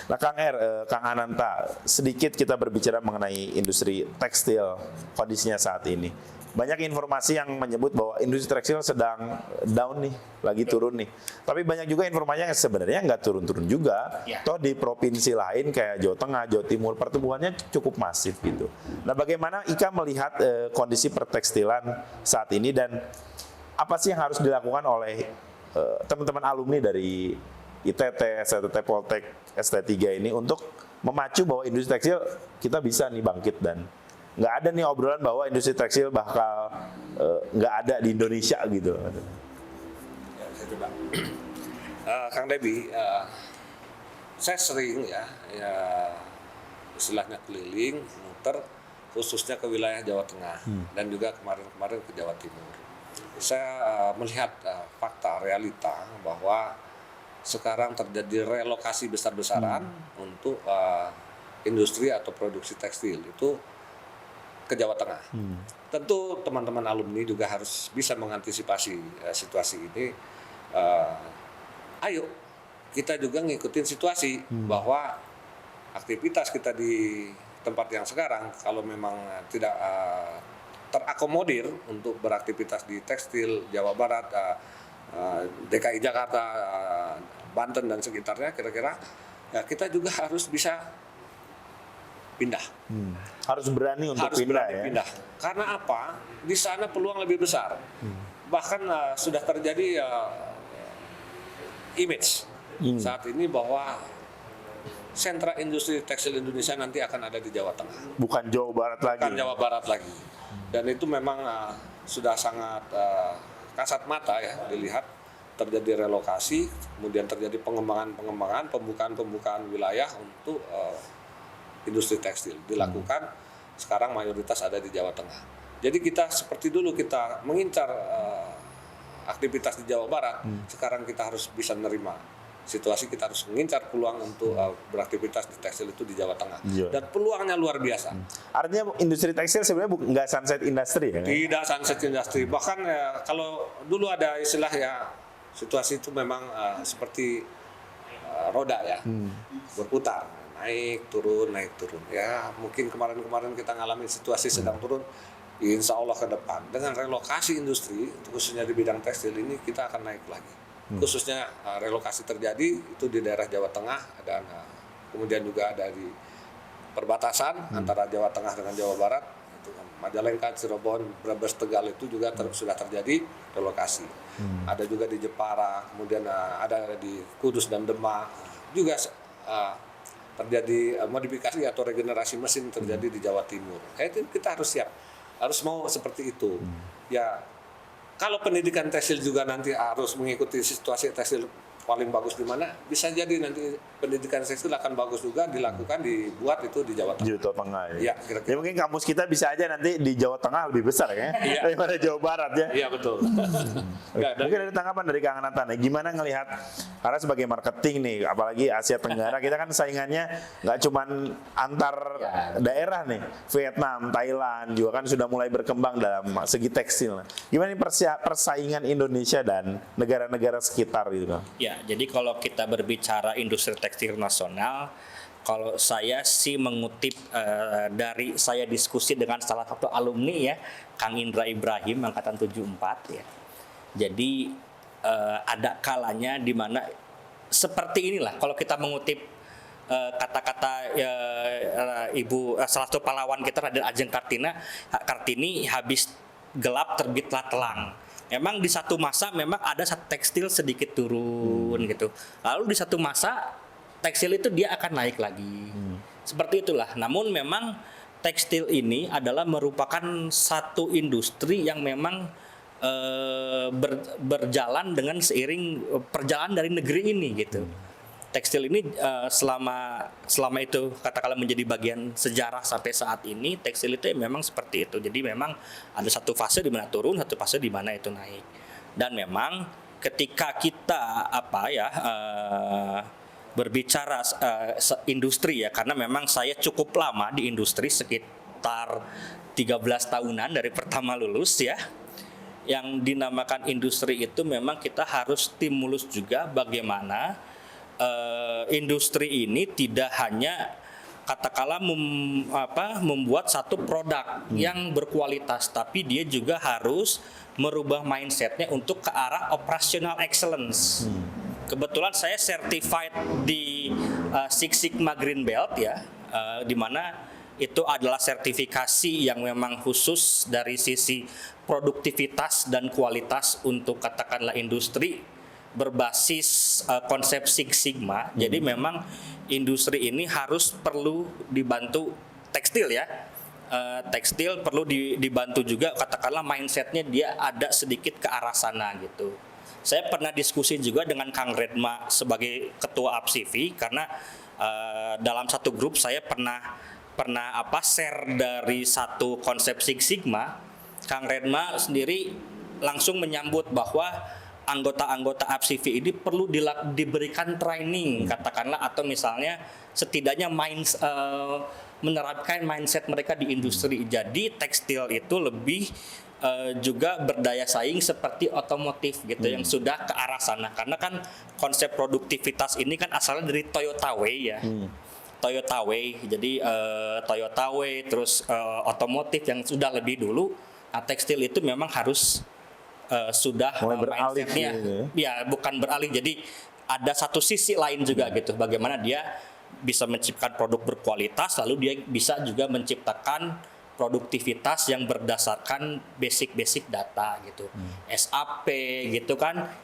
Nah Kang Er, Kang Ananta, sedikit kita berbicara mengenai industri tekstil kondisinya saat ini. Banyak informasi yang menyebut bahwa industri tekstil sedang down nih, lagi turun nih. Tapi banyak juga informasi yang sebenarnya nggak turun-turun juga. Toh di provinsi lain kayak Jawa Tengah, Jawa Timur, pertumbuhannya cukup masif gitu. Nah bagaimana IKA melihat kondisi pertekstilan saat ini, dan apa sih yang harus dilakukan oleh teman-teman alumni dari ITT, STT Poltek, ST3 ini untuk memacu bahwa industri tekstil kita bisa nih bangkit, dan nggak ada nih obrolan bahwa industri tekstil bakal nggak ada di Indonesia gitu. Ya, saya coba. Kang Debi, saya sering ya istilahnya keliling, muter, khususnya ke wilayah Jawa Tengah dan juga kemarin-kemarin ke Jawa Timur. Saya melihat fakta realita bahwa sekarang terjadi relokasi besar-besaran untuk industri atau produksi tekstil itu ke Jawa Tengah. Tentu teman-teman alumni juga harus bisa mengantisipasi situasi ini. Ayo kita juga ngikutin situasi bahwa aktivitas kita di tempat yang sekarang kalau memang tidak terakomodir untuk beraktivitas di tekstil Jawa Barat, DKI Jakarta, Banten dan sekitarnya, kira-kira ya kita juga harus bisa pindah. Harus berani untuk pindah ya. Pindah. Karena apa? Di sana peluang lebih besar. Bahkan sudah terjadi image saat ini bahwa sentra industri tekstil Indonesia nanti akan ada di Jawa Tengah. Bukan Jawa Barat lagi. Bukan Jawa Barat lagi. Dan itu memang sudah sangat kasat mata ya dilihat, terjadi relokasi, kemudian terjadi pengembangan, pembukaan wilayah untuk industri tekstil dilakukan. Sekarang mayoritas ada di Jawa Tengah. Jadi kita seperti dulu kita mengincar aktivitas di Jawa Barat, sekarang kita harus bisa menerima situasi, kita harus mengincar peluang untuk beraktivitas di tekstil itu di Jawa Tengah. Dan peluangnya luar biasa. Artinya industri tekstil sebenarnya nggak sunset industry ya? Tidak sunset industry. Bahkan kalau dulu ada istilah ya, situasi itu memang seperti roda ya, berputar, naik turun ya. Mungkin kemarin kita ngalamin situasi sedang turun, insya Allah ke depan dengan relokasi industri khususnya di bidang tekstil ini kita akan naik lagi. Khususnya relokasi terjadi itu di daerah Jawa Tengah, dan kemudian juga ada di perbatasan antara Jawa Tengah dengan Jawa Barat, itu Majalengka, Cirebon, Brebes, Tegal itu juga sudah terjadi relokasi. Ada juga di Jepara, kemudian ada di Kudus dan Demak juga terjadi modifikasi atau regenerasi mesin terjadi di Jawa Timur. Itu kita harus siap, harus mau seperti itu. Ya, kalau pendidikan tekstil juga nanti harus mengikuti situasi tekstil paling bagus di mana, bisa jadi nanti pendidikan tekstil akan bagus juga dilakukan, dibuat itu di Jawa Tengah. Jawa Tengah ya. Ya, kira-kira. Ya mungkin kampus kita bisa aja nanti di Jawa Tengah lebih besar ya, daripada Jawa Barat ya. Iya betul. Mungkin ada tanggapan dari Kang Ananta nih, gimana ngelihat, karena sebagai marketing nih, apalagi Asia Tenggara, kita kan saingannya nggak cuman antar daerah nih, Vietnam, Thailand juga kan sudah mulai berkembang dalam segi tekstil. Gimana nih persaingan Indonesia dan negara-negara sekitar gitu kan? Ya, jadi kalau kita berbicara industri tekstil nasional, kalau saya sih mengutip dari saya diskusi dengan salah satu alumni ya, Kang Indra Ibrahim angkatan 74 ya. Jadi ada kalanya di mana seperti inilah kalau kita mengutip kata-kata Ibu salah satu pahlawan kita Raden Ajeng Kartini, habis gelap terbitlah telang. Memang di satu masa memang ada tekstil sedikit turun gitu. Lalu di satu masa tekstil itu dia akan naik lagi. Seperti itulah. Namun memang tekstil ini adalah merupakan satu industri yang memang berjalan dengan seiring perjalanan dari negeri ini gitu. Tekstil ini selama itu katakanlah menjadi bagian sejarah sampai saat ini, tekstil itu memang seperti itu. Jadi memang ada satu fase di mana turun, satu fase di mana itu naik. Dan memang ketika kita berbicara industri ya, karena memang saya cukup lama di industri sekitar 13 tahunan dari pertama lulus ya. Yang dinamakan industri itu memang kita harus stimulus juga bagaimana industri ini tidak hanya katakanlah membuat satu produk yang berkualitas, tapi dia juga harus merubah mindsetnya untuk ke arah operational excellence. Kebetulan saya certified di Six Sigma Green Belt ya, di mana itu adalah sertifikasi yang memang khusus dari sisi produktivitas dan kualitas untuk katakanlah industri berbasis konsep Six Sigma. Jadi memang industri ini perlu dibantu tekstil ya. Tekstil perlu dibantu juga katakanlah mindsetnya dia ada sedikit ke arah sana gitu. Saya pernah diskusi juga dengan Kang Redma sebagai ketua APSIVI karena dalam satu grup saya pernah share dari satu konsep Six Sigma. Kang Redma sendiri langsung menyambut bahwa anggota-anggota APSIVI ini perlu diberikan training katakanlah, atau misalnya setidaknya menerapkan mindset mereka di industri. Jadi tekstil itu lebih juga berdaya saing seperti otomotif gitu yang sudah ke arah sana, karena kan konsep produktivitas ini kan asalnya dari Toyota Way ya. Toyota Way, jadi Toyota Way terus otomotif yang sudah lebih dulu. Nah, tekstil itu memang harus sudah mindsetnya ya, bukan beralih, jadi ada satu sisi lain juga gitu, bagaimana dia bisa menciptakan produk berkualitas, lalu dia bisa juga menciptakan produktivitas yang berdasarkan basic data gitu, SAP gitu kan,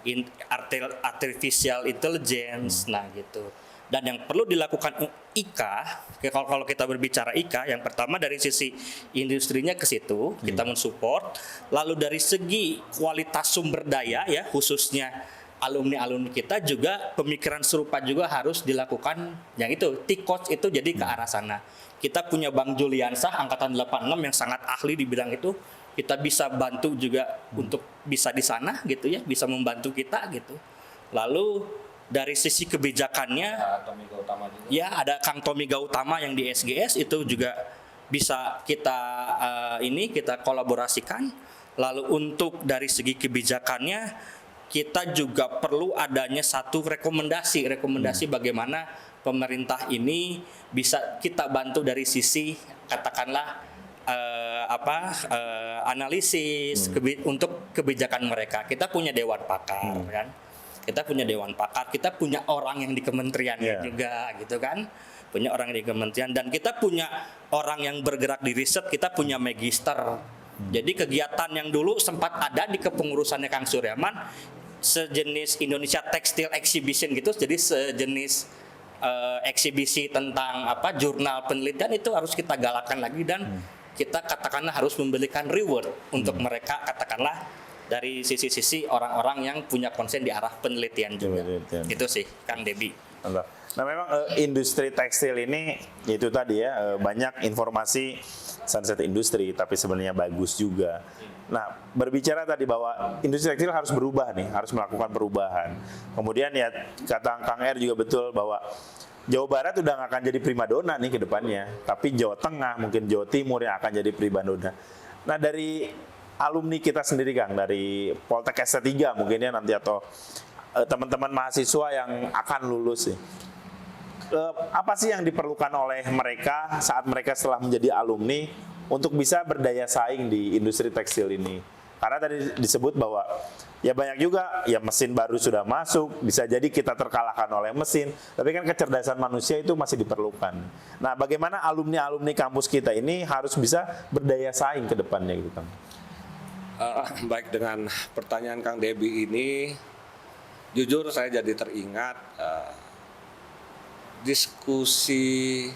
artificial intelligence, nah gitu. Dan yang perlu dilakukan IKA, kalau kita berbicara IKA, yang pertama dari sisi industrinya ke situ kita mensupport, lalu dari segi kualitas sumber daya ya, khususnya alumni kita juga pemikiran serupa juga harus dilakukan, yang itu T-Coach itu jadi ke arah sana. Kita punya Bang Juliansah angkatan 86 yang sangat ahli di bidang itu, kita bisa bantu juga untuk bisa di sana gitu ya, bisa membantu kita gitu. Lalu dari sisi kebijakannya, ya ada Kang Tommy Gautama yang di SGS itu juga bisa kita kolaborasikan. Lalu untuk dari segi kebijakannya, kita juga perlu adanya satu rekomendasi bagaimana pemerintah ini bisa kita bantu dari sisi katakanlah analisis untuk kebijakan mereka. Kita punya dewan pakar kan. Kita punya dewan pakar, kita punya orang yang di kementeriannya juga gitu kan. Punya orang di kementerian, dan kita punya orang yang bergerak di riset, kita punya magister. Jadi kegiatan yang dulu sempat ada di kepengurusannya Kang Suryaman, sejenis Indonesia Textile Exhibition gitu, jadi sejenis eksibisi tentang jurnal penelitian, itu harus kita galakkan lagi, dan kita katakanlah harus memberikan reward untuk mereka katakanlah dari sisi-sisi orang-orang yang punya konsen di arah penelitian juga. Itu sih Kang Debi. Nah memang industri tekstil ini itu tadi ya, banyak informasi sunset industri, tapi sebenarnya bagus juga. Nah berbicara tadi bahwa industri tekstil harus berubah nih, harus melakukan perubahan. Kemudian ya kata Kang R juga betul bahwa Jawa Barat udah nggak akan jadi primadona nih ke depannya, tapi Jawa Tengah, mungkin Jawa Timur yang akan jadi primadona. Nah dari alumni kita sendiri Kang, dari Poltek ST3 mungkin ya nanti, atau teman-teman mahasiswa yang akan lulus sih, apa sih yang diperlukan oleh mereka saat mereka setelah menjadi alumni untuk bisa berdaya saing di industri tekstil ini? Karena tadi disebut bahwa ya banyak juga ya mesin baru sudah masuk, bisa jadi kita terkalahkan oleh mesin, tapi kan kecerdasan manusia itu masih diperlukan. Nah bagaimana alumni kampus kita ini harus bisa berdaya saing ke depannya gitu Kang? Baik, dengan pertanyaan Kang Debi ini, jujur saya jadi teringat diskusi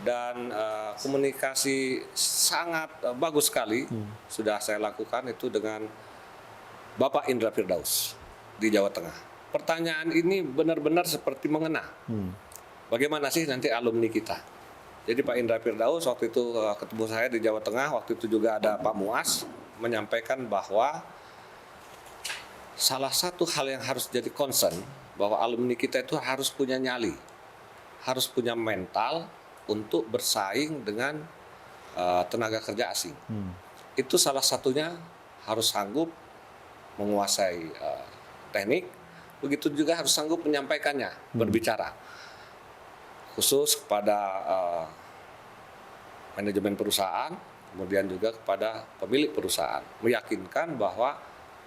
dan komunikasi sangat bagus sekali sudah saya lakukan itu dengan Bapak Indra Firdaus di Jawa Tengah. Pertanyaan ini benar-benar seperti mengena. Bagaimana sih nanti alumni kita? Jadi Pak Indra Firdaus waktu itu ketemu saya di Jawa Tengah, waktu itu juga ada Pak Muas menyampaikan bahwa salah satu hal yang harus jadi concern bahwa alumni kita itu harus punya nyali, harus punya mental untuk bersaing dengan tenaga kerja asing. Itu salah satunya harus sanggup menguasai teknik, begitu juga harus sanggup menyampaikannya, berbicara. Khusus kepada manajemen perusahaan, kemudian juga kepada pemilik perusahaan. Meyakinkan bahwa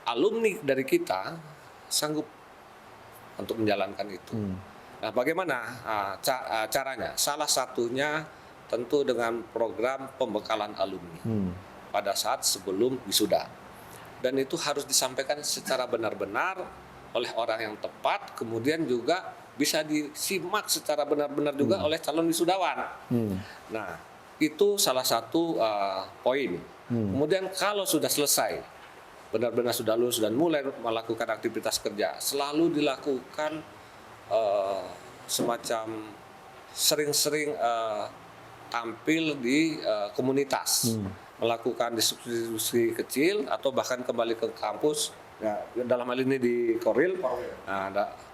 alumni dari kita sanggup untuk menjalankan itu. Nah, bagaimana caranya? Salah satunya tentu dengan program pembekalan alumni pada saat sebelum wisuda. Dan itu harus disampaikan secara benar-benar oleh orang yang tepat, kemudian juga bisa disimak secara benar-benar juga oleh calon wisudawan. Nah, itu salah satu poin. Kemudian kalau sudah selesai, benar-benar sudah lulus dan mulai melakukan aktivitas kerja, selalu dilakukan semacam sering-sering tampil di komunitas, melakukan diskusi kecil atau bahkan kembali ke kampus. Ya, dalam hal ini di Koril,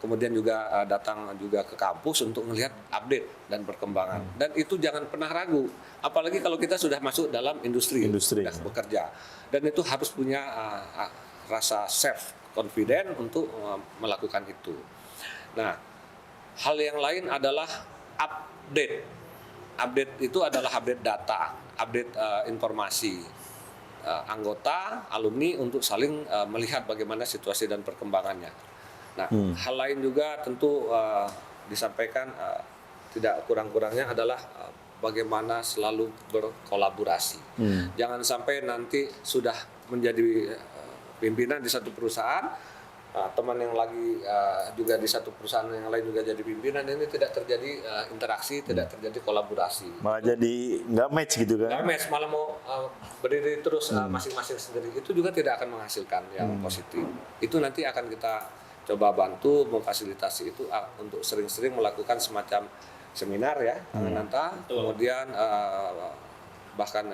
kemudian juga datang juga ke kampus untuk melihat update dan perkembangan. Dan itu jangan pernah ragu, apalagi kalau kita sudah masuk dalam industri. Sudah bekerja. Dan itu harus punya rasa self confident untuk melakukan itu. Nah, hal yang lain adalah update. Update itu adalah update data, update informasi. Anggota, alumni untuk saling melihat bagaimana situasi dan perkembangannya. Nah, hal lain juga tentu disampaikan tidak kurang-kurangnya adalah bagaimana selalu berkolaborasi. Jangan sampai nanti sudah menjadi pimpinan di satu perusahaan, teman yang lagi juga di satu perusahaan yang lain juga jadi pimpinan, ini tidak terjadi interaksi, tidak terjadi kolaborasi. Malah jadi nggak match gitu kan? Nggak match, malah mau berdiri terus masing-masing sendiri, itu juga tidak akan menghasilkan yang positif. Itu nanti akan kita coba bantu memfasilitasi itu untuk sering-sering melakukan semacam seminar ya, kemudian bahkan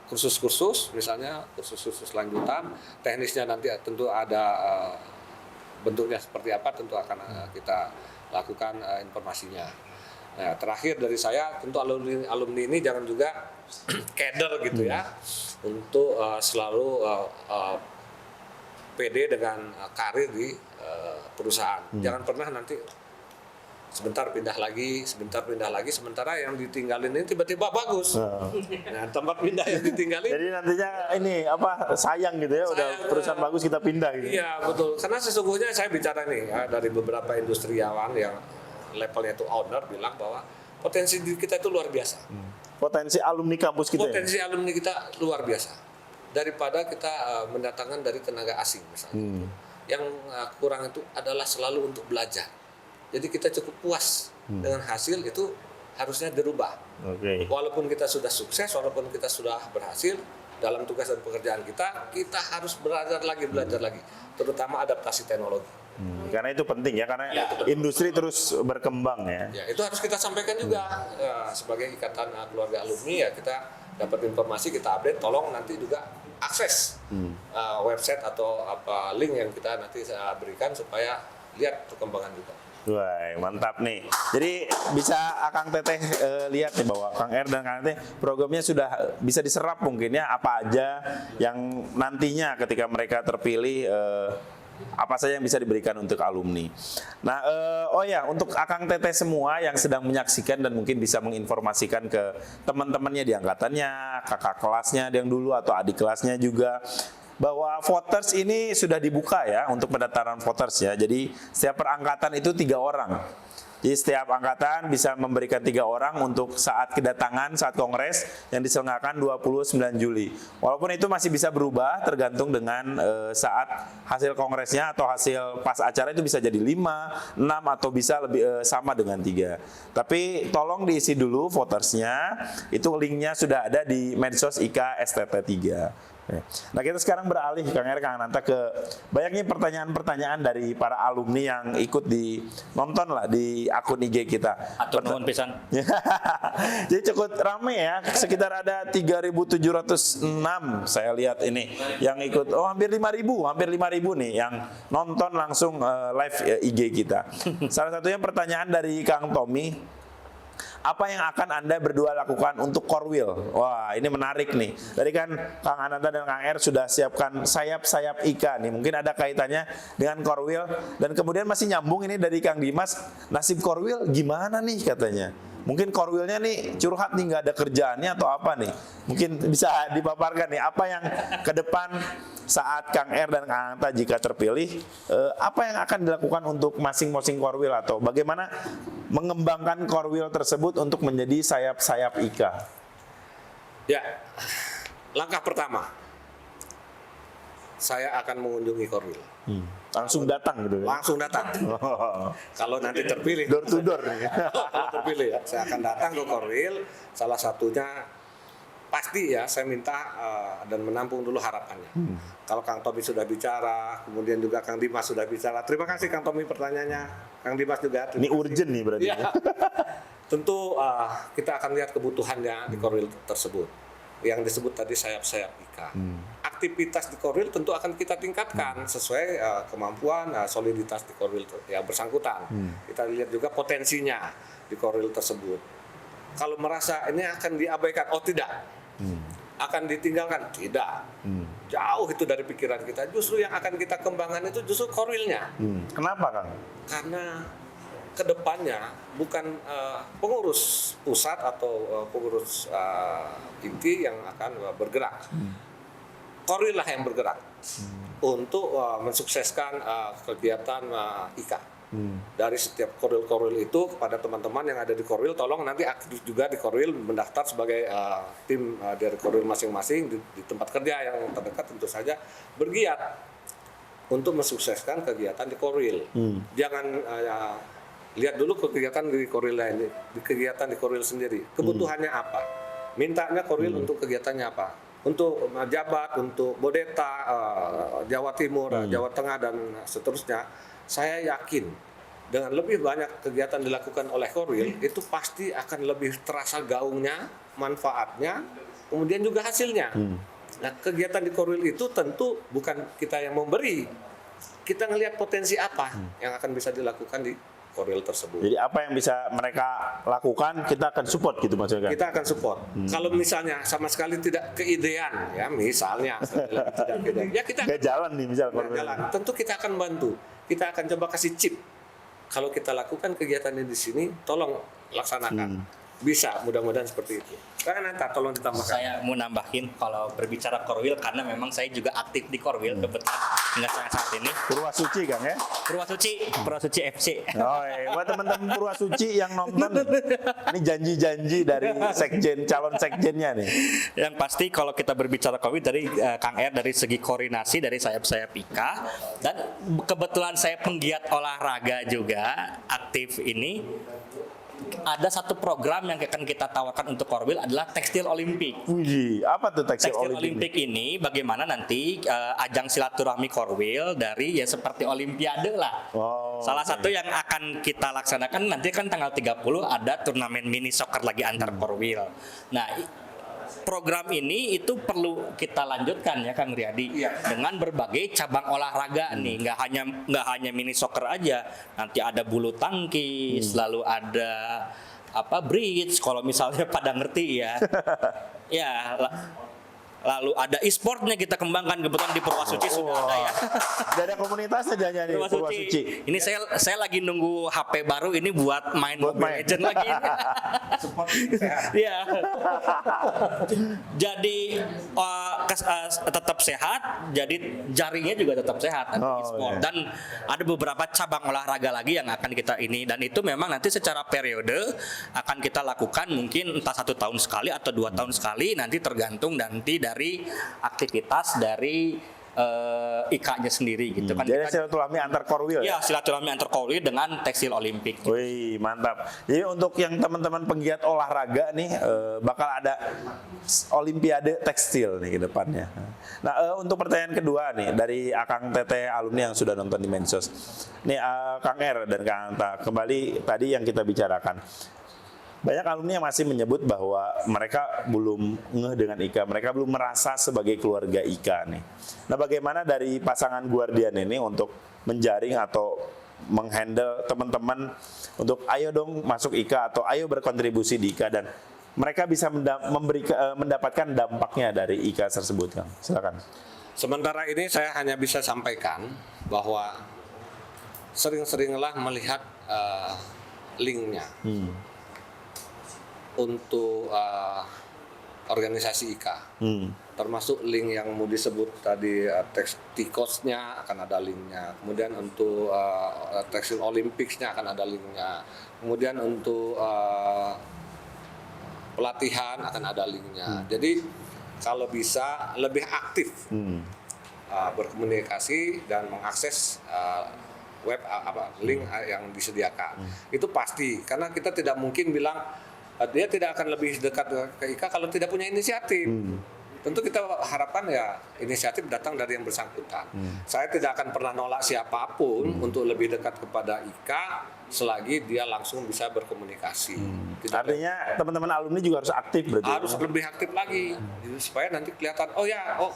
kursus-kursus, misalnya kursus-kursus lanjutan, teknisnya nanti tentu ada bentuknya seperti apa, tentu akan kita lakukan informasinya. Nah, terakhir dari saya, tentu alumni ini jangan juga keder gitu ya, untuk selalu pede dengan karir di perusahaan. Jangan pernah nanti sebentar pindah lagi, sementara yang ditinggalin ini tiba-tiba bagus. Nah, tempat pindah yang ditinggalin. Jadi nantinya ini sayang gitu ya, udah perusahaan bagus kita pindah gitu. Iya, betul. Karena sesungguhnya saya bicara nih ya, dari beberapa industriawan yang levelnya itu owner bilang bahwa potensi diri kita itu luar biasa. Potensi alumni kampus kita. Potensi alumni kita luar biasa. Daripada kita mendatangkan dari tenaga asing misalnya. Yang kurang itu adalah selalu untuk belajar. Jadi kita cukup puas dengan hasil itu, harusnya dirubah. Walaupun kita sudah sukses, walaupun kita sudah berhasil dalam tugas dan pekerjaan kita harus belajar lagi, terutama adaptasi teknologi. Karena itu penting ya, karena industri terus berkembang ya. Ya, itu harus kita sampaikan juga sebagai ikatan keluarga alumni ya, kita dapat informasi, kita update, tolong nanti juga akses website atau link yang kita nanti berikan supaya lihat perkembangan juga. Wah, mantap nih. Jadi bisa Akang Teteh lihat nih bahwa Kang R dan Kang Teteh programnya sudah bisa diserap mungkin ya, apa aja yang nantinya ketika mereka terpilih apa saja yang bisa diberikan untuk alumni. Nah, untuk Akang Teteh semua yang sedang menyaksikan dan mungkin bisa menginformasikan ke teman-temannya di angkatannya, kakak kelasnya yang dulu atau adik kelasnya juga, bahwa voters ini sudah dibuka ya untuk pendaftaran voters ya. Jadi setiap perangkatan itu 3 orang. Jadi setiap angkatan bisa memberikan 3 orang untuk saat kedatangan, saat kongres yang diselenggarakan 29 Juli. Walaupun itu masih bisa berubah tergantung dengan saat hasil kongresnya atau hasil pas acara itu bisa jadi 5, 6 atau bisa lebih sama dengan 3. Tapi tolong diisi dulu votersnya, itu linknya sudah ada di medsos IKA STT 3. Nah kita sekarang beralih Kang Er, Kang Nanta ke banyaknya pertanyaan-pertanyaan dari para alumni yang ikut di nonton lah di akun IG kita. Atur nuhun pisan. Jadi cukup rame ya, sekitar ada 3.706 saya lihat ini yang ikut. Oh hampir 5.000 nih yang nonton langsung live IG kita. Salah satunya pertanyaan dari Kang Tommy. Apa yang akan Anda berdua lakukan untuk core wheel? Wah, ini menarik nih. Tadi kan Kang Ananta dan Kang Er sudah siapkan sayap-sayap IKA nih. Mungkin ada kaitannya dengan core wheel. Dan kemudian masih nyambung ini dari Kang Dimas. Nasib core wheel gimana nih katanya? Mungkin core wheel-nya nih curhat nih, nggak ada kerjaannya atau apa nih? Mungkin bisa dipaparkan nih apa yang ke depan saat Kang Er dan Kang Anta jika terpilih, apa yang akan dilakukan untuk masing-masing core wheel atau bagaimana mengembangkan core wheel tersebut untuk menjadi sayap-sayap IKA? Ya, langkah pertama, saya akan mengunjungi core wheel. Langsung datang gitu ya? Langsung datang. Kalau nanti terpilih. Door to door. Kalau terpilih ya, saya akan datang ke core wheel. Salah satunya pasti ya saya minta dan menampung dulu harapannya. Kalau Kang Tommy sudah bicara, kemudian juga Kang Dimas sudah bicara. Terima kasih Kang Tommy pertanyaannya. Kang Dimas juga. Ini urgent nih berarti. Ya. Tentu kita akan lihat kebutuhannya di core wheel tersebut. Yang disebut tadi sayap-sayap IKA. Aktivitas di core wheel tentu akan kita tingkatkan sesuai kemampuan, soliditas di core wheel yang bersangkutan. Kita lihat juga potensinya di core wheel tersebut. Kalau merasa ini akan diabaikan, oh tidak. Akan ditinggalkan, tidak. Jauh itu dari pikiran kita. Justru yang akan kita kembangkan itu justru core wheel-nya. Kenapa Kang? Karena kedepannya bukan pengurus pusat atau pengurus inti yang akan bergerak. Core wheel lah yang bergerak untuk mensukseskan kegiatan IKA. Dari setiap core wheel itu kepada teman-teman yang ada di core wheel, tolong nanti aktif juga di core wheel mendaftar sebagai tim dari core wheel masing-masing di tempat kerja yang terdekat, tentu saja bergiat untuk mensukseskan kegiatan di core wheel. Jangan lihat dulu kegiatan di core wheel lain, di kegiatan di core wheel sendiri. Kebutuhannya apa? Mintanya core wheel untuk kegiatannya apa? Untuk jabat, untuk Bodeta, Jawa Timur, Jawa Tengah dan seterusnya. Saya yakin dengan lebih banyak kegiatan dilakukan oleh core wheel itu pasti akan lebih terasa gaungnya, manfaatnya, kemudian juga hasilnya. Nah, kegiatan di core wheel itu tentu bukan kita yang memberi. Kita ngelihat potensi apa yang akan bisa dilakukan di core wheel tersebut. Jadi apa yang bisa mereka lakukan kita akan support gitu maksudnya? Kita akan support. Kalau misalnya sama sekali tidak keidean, ya misalnya tidak keidean, ya kita Gak jalan nih misal. jalan. Tentu kita akan bantu. Kita akan coba kasih chip. Kalau kita lakukan kegiatannya di sini, tolong laksanakan. Bisa, mudah-mudahan seperti itu. Karena nanti tolong ditambahkan. Saya mau nambahin kalau berbicara core wheel karena memang saya juga aktif di core wheel kebetulan hingga saat ini. Purwasuci Kang ya? Purwasuci FC. Oh, buat teman-teman Purwasuci yang nonton, ini janji-janji dari calon sekjennya nih. Yang pasti kalau kita berbicara core wheel dari Kang Er dari segi koordinasi dari sayap-sayap IKA dan kebetulan saya penggiat olahraga juga aktif ini. Ada satu program yang akan kita tawarkan untuk core wheel adalah tekstil Olimpik. Wih, apa tuh tekstil Olimpik ini bagaimana nanti ajang silaturahmi core wheel dari ya seperti Olimpiade lah. Salah satu yang akan kita laksanakan nanti kan tanggal 30 ada turnamen mini soccer lagi antar core wheel. Nah, program ini itu perlu kita lanjutkan ya Kang Riyadi dengan berbagai cabang olahraga nih, nggak hanya mini soccer aja, nanti ada bulu tangkis, lalu ada bridge kalau misalnya pada ngerti ya. Ya Lalu ada e-sportnya kita kembangkan, kebetulan di Purwasuci sudah ada ya. Udah ada komunitasnya jangan di Purwasuci. Ini saya lagi nunggu HP baru ini buat main Buat Mobile main. Legend lagi. Support sehat. Iya. Jadi tetap sehat, jadi jaringnya juga tetap sehat nanti Oh, e-sport. iya. Dan ada beberapa cabang olahraga lagi yang akan kita ini, dan itu memang nanti secara periode akan kita lakukan mungkin entah 1 tahun sekali atau 2 tahun sekali, nanti tergantung nanti dari aktivitas dari IKA-nya sendiri gitu kan. Jadi Kita- silaturahmi antar korwil Ya, silaturahmi antar Korwil dengan tekstil Olimpik. Wih, mantap. Jadi untuk yang teman-teman penggiat olahraga nih bakal ada Olimpiade tekstil nih ke depannya. Nah, untuk pertanyaan kedua nih dari Akang Teteh alumni yang sudah nonton di Mensos. Nih Kang R dan Kang Anta, kembali tadi yang kita bicarakan. Banyak alumni yang masih menyebut bahwa mereka belum ngeh dengan IKA, mereka belum merasa sebagai keluarga IKA nih. Nah, bagaimana dari pasangan Guardian ini untuk menjaring atau menghandle teman-teman untuk ayo dong masuk IKA atau ayo berkontribusi di IKA dan mereka bisa mendapatkan dampaknya dari IKA tersebut, Kang. Silakan. Sementara ini saya hanya bisa sampaikan bahwa sering-seringlah melihat linknya untuk organisasi IKA. Termasuk link yang mau disebut tadi Tikosnya akan ada linknya. Kemudian untuk tekstil Olimpiksnya akan ada linknya. Kemudian untuk pelatihan akan ada linknya. Jadi kalau bisa lebih aktif berkomunikasi dan mengakses web link yang disediakan. Itu pasti karena kita tidak mungkin bilang dia tidak akan lebih dekat ke IKA kalau tidak punya inisiatif. Tentu kita harapkan ya inisiatif datang dari yang bersangkutan. Saya tidak akan pernah nolak siapapun untuk lebih dekat kepada IKA selagi dia langsung bisa berkomunikasi. Tidak Artinya teman-teman alumni juga harus aktif berarti. harus lebih aktif lagi supaya nanti kelihatan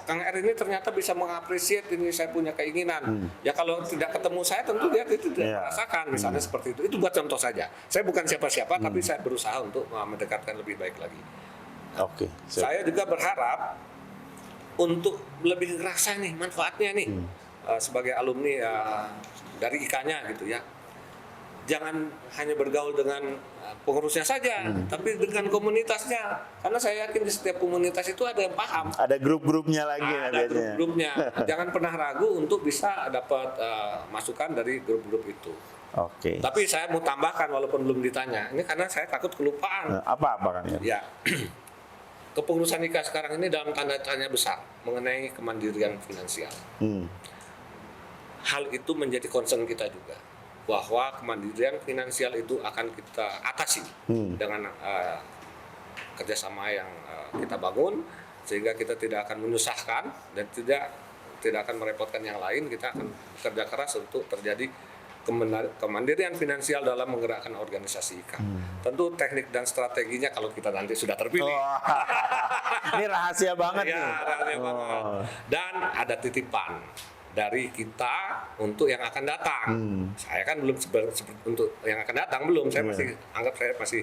Kang R ini ternyata bisa mengapresiasi ini saya punya keinginan. Ya kalau tidak ketemu saya tentu dia tidak merasakan misalnya seperti itu buat contoh saja. Saya bukan siapa-siapa tapi saya berusaha untuk mendekatkan lebih baik lagi. Oke. siap. Saya juga berharap untuk lebih ngerasa nih manfaatnya nih sebagai alumni dari IKA-nya gitu ya. Jangan hanya bergaul dengan pengurusnya saja, tapi dengan komunitasnya. Karena saya yakin di setiap komunitas itu ada yang paham. Ada grup-grupnya lagi ya Ada biasanya. grup-grupnya. Jangan pernah ragu untuk bisa dapat masukan dari grup-grup itu. Oke. Tapi saya mau tambahkan walaupun belum ditanya. Ini karena saya takut kelupaan. Apa Kang R? Ya. Kepengurusan IKA sekarang ini dalam tanda tanya besar mengenai kemandirian finansial. Hal itu menjadi concern kita juga. Bahwa kemandirian finansial itu akan kita atasi dengan kerjasama yang kita bangun sehingga kita tidak akan menyusahkan dan tidak akan merepotkan yang lain. Kita akan bekerja keras untuk terjadi kemandirian finansial dalam menggerakkan organisasi IKA. Tentu teknik dan strateginya kalau kita nanti sudah terpilih. Wah, ini rahasia banget Ya, nih. rahasia banget. Dan ada titipan dari kita untuk yang akan datang. Saya kan belum untuk yang akan datang belum. Saya masih anggap saya masih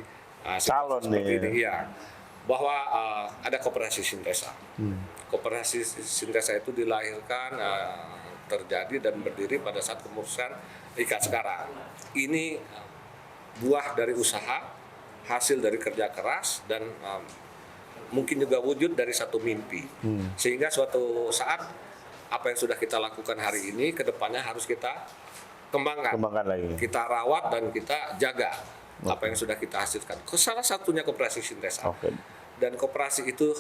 Calon seperti nih. ini. Iya. Bahwa ada koperasi sintesa. Koperasi sintesa itu dilahirkan terjadi dan berdiri pada saat kepengurusan IKA sekarang. Ini buah dari usaha, hasil dari kerja keras dan mungkin juga wujud dari satu mimpi. Sehingga suatu saat apa yang sudah kita lakukan hari ini ke depannya harus kita kembangkan lagi. kita rawat dan kita jaga apa yang sudah kita hasilkan. Salah satunya koperasi sintesa. Oke. Dan koperasi itu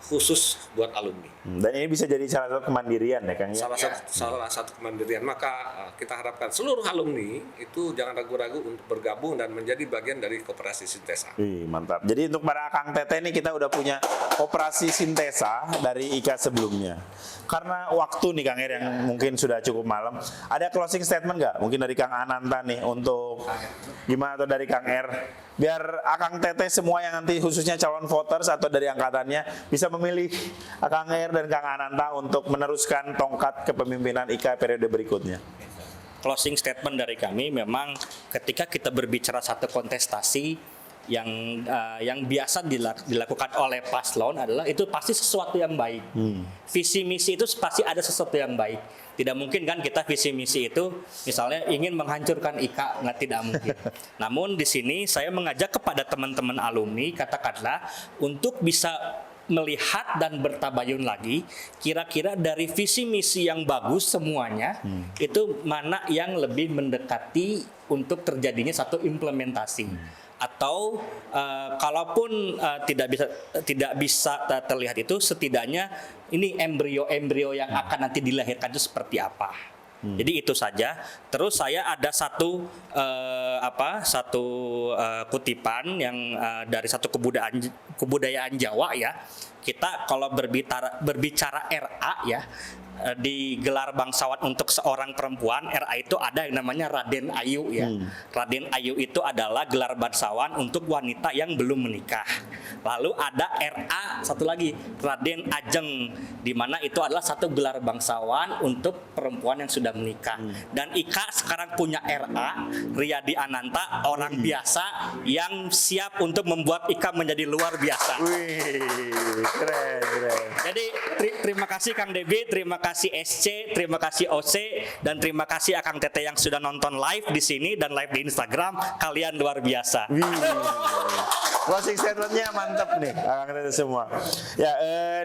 khusus buat alumni. Dan ini bisa jadi salah satu kemandirian ya Kang ya. Salah satu kemandirian. Maka kita harapkan seluruh alumni itu jangan ragu-ragu untuk bergabung dan menjadi bagian dari koperasi sintesa. Wih, mantap. Jadi untuk para Kang Teteh ini kita udah punya koperasi sintesa dari IKA sebelumnya. Karena waktu nih Kang R yang mungkin sudah cukup malam, ada closing statement nggak? Mungkin dari Kang Ananta nih untuk gimana atau dari Kang R? Biar Akang Teteh semua yang nanti khususnya calon voters atau dari angkatannya bisa memilih Akang R dan Kang Ananta untuk meneruskan tongkat kepemimpinan IKA periode berikutnya. Closing statement dari kami memang ketika kita berbicara satu kontestasi, yang biasa dilakukan oleh paslon adalah itu pasti sesuatu yang baik. Visi misi itu pasti ada sesuatu yang baik. Tidak mungkin kan kita visi misi itu misalnya ingin menghancurkan IKA, tidak mungkin. Namun di sini saya mengajak kepada teman-teman alumni katakanlah untuk bisa melihat dan bertabayun lagi kira-kira dari visi misi yang bagus semuanya itu mana yang lebih mendekati untuk terjadinya satu implementasi. Atau kalaupun tidak bisa terlihat itu, setidaknya ini embrio yang akan nanti dilahirkan itu seperti apa. Jadi itu saja. Terus saya ada satu kutipan yang dari satu kebudayaan Jawa ya. Kita kalau berbicara RA ya, di gelar bangsawan untuk seorang perempuan, RA itu ada yang namanya Raden Ayu ya. Raden Ayu itu adalah gelar bangsawan untuk wanita yang belum menikah. Lalu ada RA satu lagi, Raden Ajeng, di mana itu adalah satu gelar bangsawan untuk perempuan yang sudah menikah. Dan Ika sekarang punya RA, Riyadi Ananta, orang biasa yang siap untuk membuat Ika menjadi luar biasa. Wih, keren. Jadi terima kasih Kang Debi, terima kasih SC, terima kasih OC, dan terima kasih Akang Tete yang sudah nonton live di sini dan live di Instagram. Kalian luar biasa. Closing statementnya mantap nih, Akang Tete semua. Ya,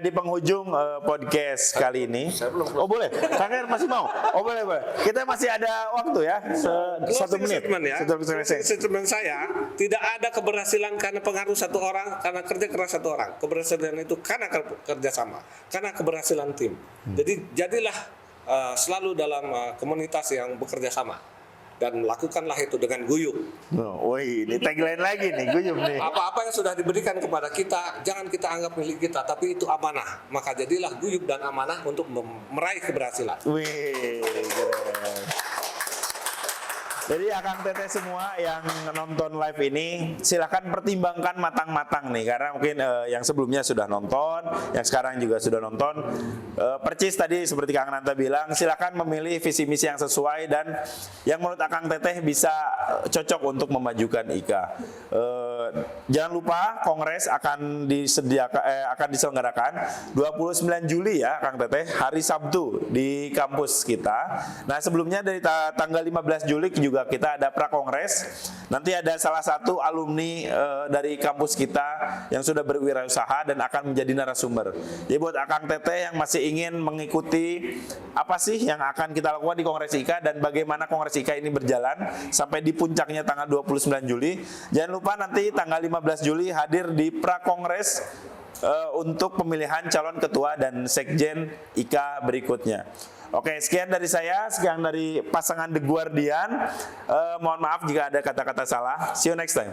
di penghujung podcast kali ini. Oh boleh, Kang Er masih mau? Oh boleh. Kita masih ada waktu ya, 1 menit. Statement saya, tidak ada keberhasilan karena pengaruh satu orang, karena kerja keras satu orang. Keberhasilan itu karena kerja sama, karena keberhasilan tim. Jadi jadilah selalu dalam komunitas yang bekerja sama. Dan lakukanlah itu dengan guyup. Wih, ini tagline lagi nih, guyup nih. Apa-apa yang sudah diberikan kepada kita, jangan kita anggap milik kita, tapi itu amanah. Maka jadilah guyup dan amanah untuk meraih keberhasilan. Wih, keren. Jadi Akang Tete semua yang nonton live ini silakan pertimbangkan matang-matang nih, karena mungkin yang sebelumnya sudah nonton, yang sekarang juga sudah nonton. Percis tadi seperti Kang Nanta bilang, silakan memilih visi misi yang sesuai dan yang menurut Akang Teteh bisa cocok untuk memajukan IKA. Jangan lupa kongres akan diselenggarakan 29 Juli ya Kang Teteh, hari Sabtu di kampus kita. Nah sebelumnya dari tanggal 15 Juli juga kita ada prakongres. Nanti ada salah satu alumni dari kampus kita yang sudah berwirausaha dan akan menjadi narasumber. Jadi buat Akang Teteh yang masih ingin mengikuti apa sih yang akan kita lakukan di Kongres IKA dan bagaimana Kongres IKA ini berjalan sampai di puncaknya tanggal 29 Juli. Jangan lupa nanti tanggal 15 Juli hadir di prakongres untuk pemilihan calon ketua dan sekjen IKA berikutnya. Oke, sekian dari saya, sekian dari pasangan The Guardian. Mohon maaf jika ada kata-kata salah. See you next time.